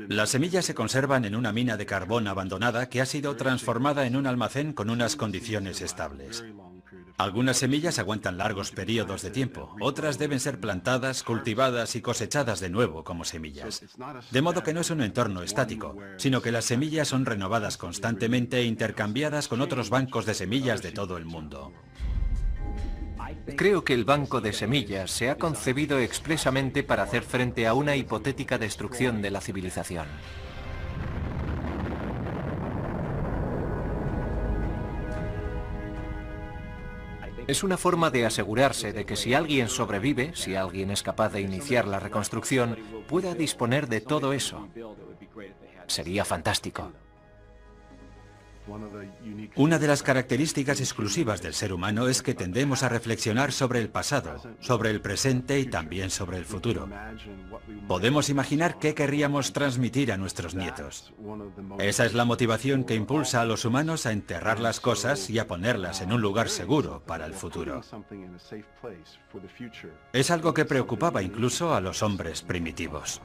Las semillas se conservan en una mina de carbón abandonada que ha sido transformada en un almacén con unas condiciones estables. Algunas semillas aguantan largos periodos de tiempo, otras deben ser plantadas, cultivadas y cosechadas de nuevo como semillas. De modo que no es un entorno estático, sino que las semillas son renovadas constantemente e intercambiadas con otros bancos de semillas de todo el mundo. Creo que el banco de semillas se ha concebido expresamente para hacer frente a una hipotética destrucción de la civilización. Es una forma de asegurarse de que si alguien sobrevive, si alguien es capaz de iniciar la reconstrucción, pueda disponer de todo eso. Sería fantástico. Una de las características exclusivas del ser humano es que tendemos a reflexionar sobre el pasado, sobre el presente y también sobre el futuro. Podemos imaginar qué querríamos transmitir a nuestros nietos. Esa es la motivación que impulsa a los humanos a enterrar las cosas y a ponerlas en un lugar seguro para el futuro. Es algo que preocupaba incluso a los hombres primitivos.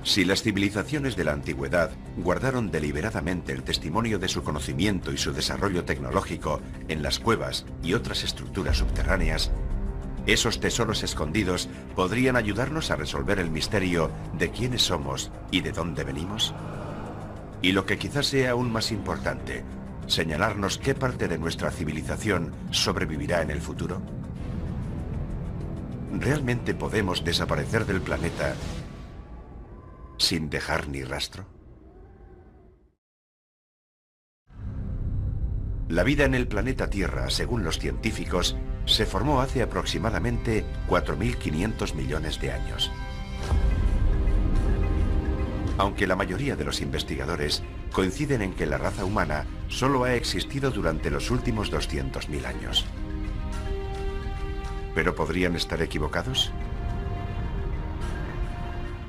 Si las civilizaciones de la antigüedad guardaron deliberadamente el testimonio de su conocimiento y su desarrollo tecnológico en las cuevas y otras estructuras subterráneas, esos tesoros escondidos podrían ayudarnos a resolver el misterio de quiénes somos y de dónde venimos. Y lo que quizás sea aún más importante, señalarnos qué parte de nuestra civilización sobrevivirá en el futuro. ¿Realmente podemos desaparecer del planeta sin dejar ni rastro? La vida en el planeta Tierra, según los científicos, se formó hace aproximadamente 4.500 millones de años. Aunque la mayoría de los investigadores coinciden en que la raza humana solo ha existido durante los últimos 200.000 años. ¿Pero podrían estar equivocados?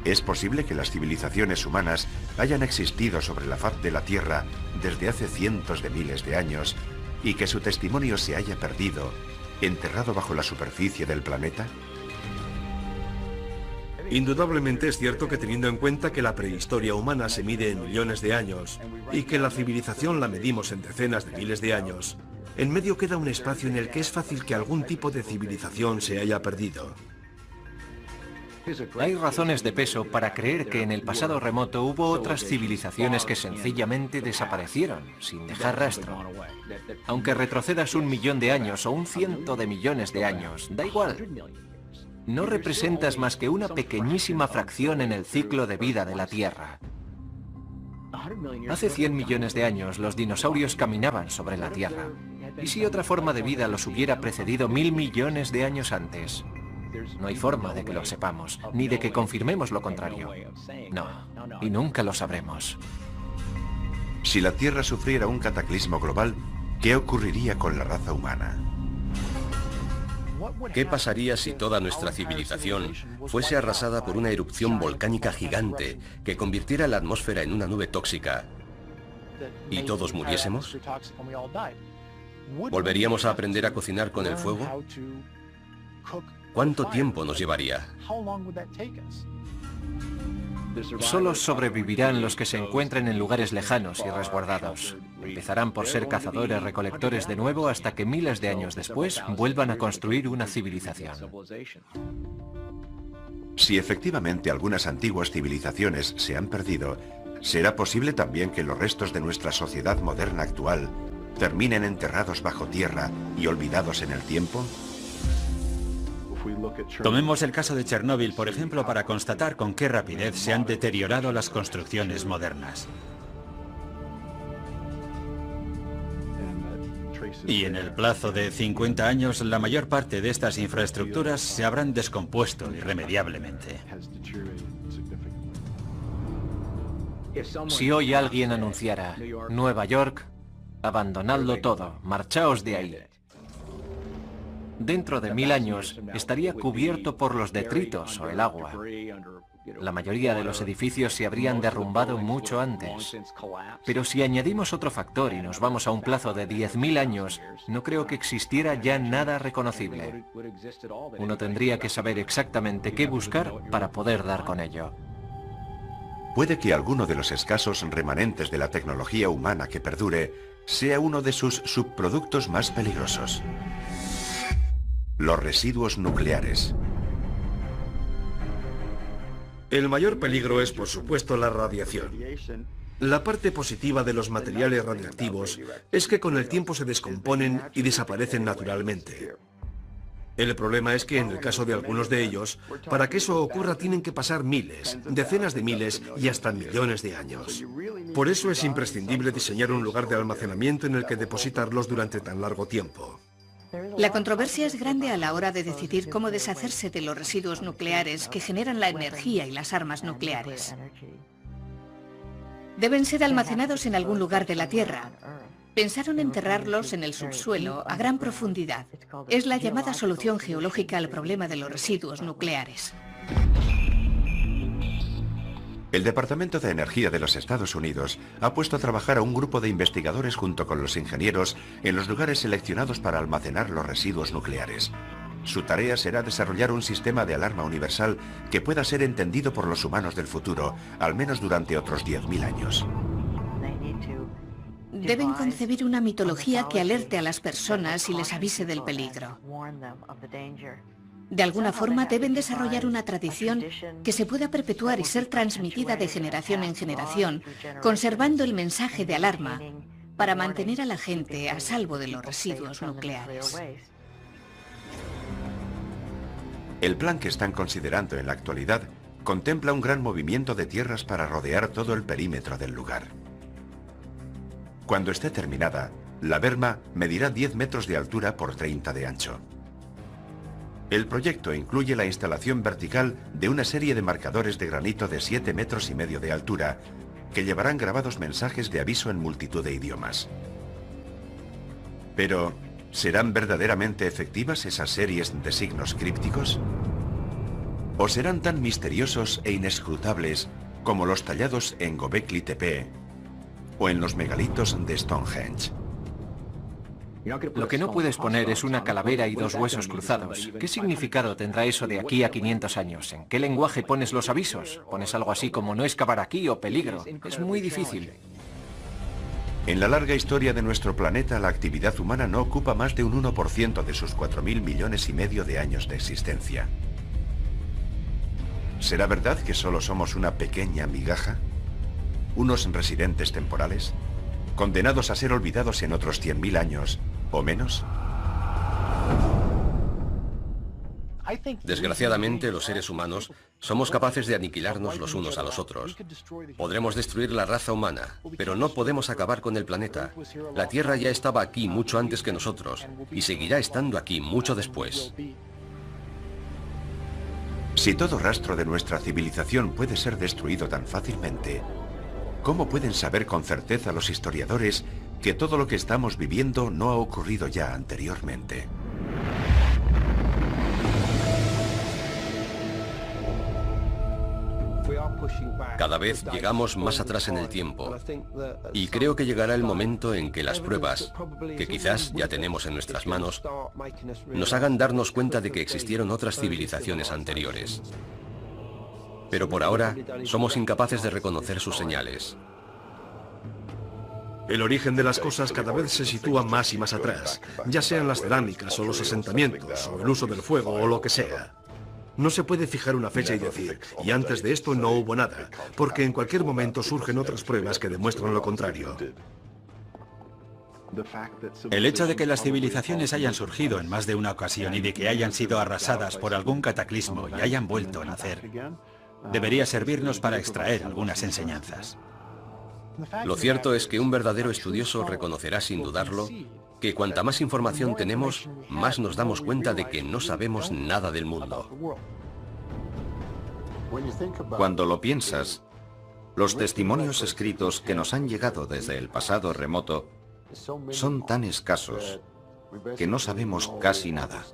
¿Es posible que las civilizaciones humanas hayan existido sobre la faz de la Tierra desde hace cientos de miles de años y que su testimonio se haya perdido, enterrado bajo la superficie del planeta? Indudablemente es cierto que teniendo en cuenta que la prehistoria humana se mide en millones de años y que la civilización la medimos en decenas de miles de años, en medio queda un espacio en el que es fácil que algún tipo de civilización se haya perdido. Hay razones de peso para creer que en el pasado remoto hubo otras civilizaciones que sencillamente desaparecieron, sin dejar rastro. Aunque retrocedas 1 millón de años o 100 de millones de años, da igual. No representas más que una pequeñísima fracción en el ciclo de vida de la Tierra. Hace 100 millones de años los dinosaurios caminaban sobre la Tierra. ¿Y si otra forma de vida los hubiera precedido 1000 millones de años antes? No hay forma de que lo sepamos, ni de que confirmemos lo contrario. No, y nunca lo sabremos. Si la Tierra sufriera un cataclismo global, ¿qué ocurriría con la raza humana? ¿Qué pasaría si toda nuestra civilización fuese arrasada por una erupción volcánica gigante que convirtiera la atmósfera en una nube tóxica y todos muriésemos? ¿Volveríamos a aprender a cocinar con el fuego? ¿Cuánto tiempo nos llevaría? Solo sobrevivirán los que se encuentren en lugares lejanos y resguardados. Empezarán por ser cazadores-recolectores de nuevo hasta que miles de años después vuelvan a construir una civilización. Si efectivamente algunas antiguas civilizaciones se han perdido, ¿será posible también que los restos de nuestra sociedad moderna actual terminen enterrados bajo tierra y olvidados en el tiempo? Tomemos el caso de Chernóbil, por ejemplo, para constatar con qué rapidez se han deteriorado las construcciones modernas. Y en el plazo de 50 años, la mayor parte de estas infraestructuras se habrán descompuesto irremediablemente. Si hoy alguien anunciara, Nueva York, abandonadlo todo, marchaos de ahí. Dentro de 1000 años estaría cubierto por los detritos o el agua. La mayoría de los edificios se habrían derrumbado mucho antes. Pero si añadimos otro factor y nos vamos a un plazo de 10.000 años, no creo que existiera ya nada reconocible. Uno tendría que saber exactamente qué buscar para poder dar con ello. Puede que alguno de los escasos remanentes de la tecnología humana que perdure sea uno de sus subproductos más peligrosos. Los residuos nucleares. El mayor peligro es, por supuesto, la radiación. La parte positiva de los materiales radiactivos es que con el tiempo se descomponen y desaparecen naturalmente. El problema es que en el caso de algunos de ellos, para que eso ocurra tienen que pasar miles, decenas de miles y hasta millones de años. Por eso es imprescindible diseñar un lugar de almacenamiento en el que depositarlos durante tan largo tiempo. La controversia es grande a la hora de decidir cómo deshacerse de los residuos nucleares que generan la energía y las armas nucleares. Deben ser almacenados en algún lugar de la Tierra. Pensaron enterrarlos en el subsuelo a gran profundidad. Es la llamada solución geológica al problema de los residuos nucleares. El Departamento de Energía de los Estados Unidos ha puesto a trabajar a un grupo de investigadores junto con los ingenieros en los lugares seleccionados para almacenar los residuos nucleares. Su tarea será desarrollar un sistema de alarma universal que pueda ser entendido por los humanos del futuro, al menos durante otros 10.000 años. Deben concebir una mitología que alerte a las personas y les avise del peligro. De alguna forma deben desarrollar una tradición que se pueda perpetuar y ser transmitida de generación en generación, conservando el mensaje de alarma para mantener a la gente a salvo de los residuos nucleares. El plan que están considerando en la actualidad contempla un gran movimiento de tierras para rodear todo el perímetro del lugar. Cuando esté terminada, la berma medirá 10 metros de altura por 30 de ancho. El proyecto incluye la instalación vertical de una serie de marcadores de granito de 7,5 metros de altura que llevarán grabados mensajes de aviso en multitud de idiomas. Pero, ¿serán verdaderamente efectivas esas series de signos crípticos? ¿O serán tan misteriosos e inescrutables como los tallados en Göbekli Tepe o en los megalitos de Stonehenge? Lo que no puedes poner es una calavera y 2 huesos cruzados. ¿Qué significado tendrá eso de aquí a 500 años? ¿En qué lenguaje pones los avisos? ¿Pones algo así como no excavar aquí o peligro? Es muy difícil. En la larga historia de nuestro planeta, la actividad humana no ocupa más de un 1% de sus 4.000 millones y medio de años de existencia. ¿Será verdad que solo somos una pequeña migaja? ¿Unos residentes temporales? ¿Condenados a ser olvidados en otros 100.000 años o menos? Desgraciadamente, los seres humanos somos capaces de aniquilarnos los unos a los otros. Podremos destruir la raza humana, pero no podemos acabar con el planeta. La Tierra ya estaba aquí mucho antes que nosotros y seguirá estando aquí mucho después. Si todo rastro de nuestra civilización puede ser destruido tan fácilmente, ¿cómo pueden saber con certeza los historiadores que todo lo que estamos viviendo no ha ocurrido ya anteriormente? Cada vez llegamos más atrás en el tiempo y creo que llegará el momento en que las pruebas, que quizás ya tenemos en nuestras manos, nos hagan darnos cuenta de que existieron otras civilizaciones anteriores. Pero por ahora somos incapaces de reconocer sus señales. El origen de las cosas cada vez se sitúa más y más atrás, ya sean las cerámicas o los asentamientos o el uso del fuego o lo que sea. No se puede fijar una fecha y decir, y antes de esto no hubo nada, porque en cualquier momento surgen otras pruebas que demuestran lo contrario. El hecho de que las civilizaciones hayan surgido en más de una ocasión y de que hayan sido arrasadas por algún cataclismo y hayan vuelto a nacer, debería servirnos para extraer algunas enseñanzas. Lo cierto es que un verdadero estudioso reconocerá sin dudarlo que cuanta más información tenemos, más nos damos cuenta de que no sabemos nada del mundo. Cuando lo piensas, los testimonios escritos que nos han llegado desde el pasado remoto son tan escasos que no sabemos casi nada.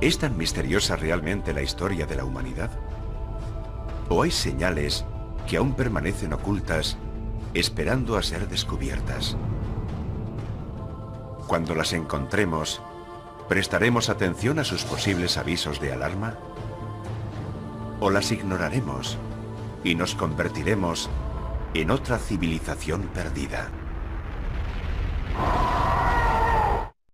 ¿Es tan misteriosa realmente la historia de la humanidad? ¿O hay señales que aún permanecen ocultas, esperando a ser descubiertas? Cuando las encontremos, ¿prestaremos atención a sus posibles avisos de alarma? ¿O las ignoraremos y nos convertiremos en otra civilización perdida?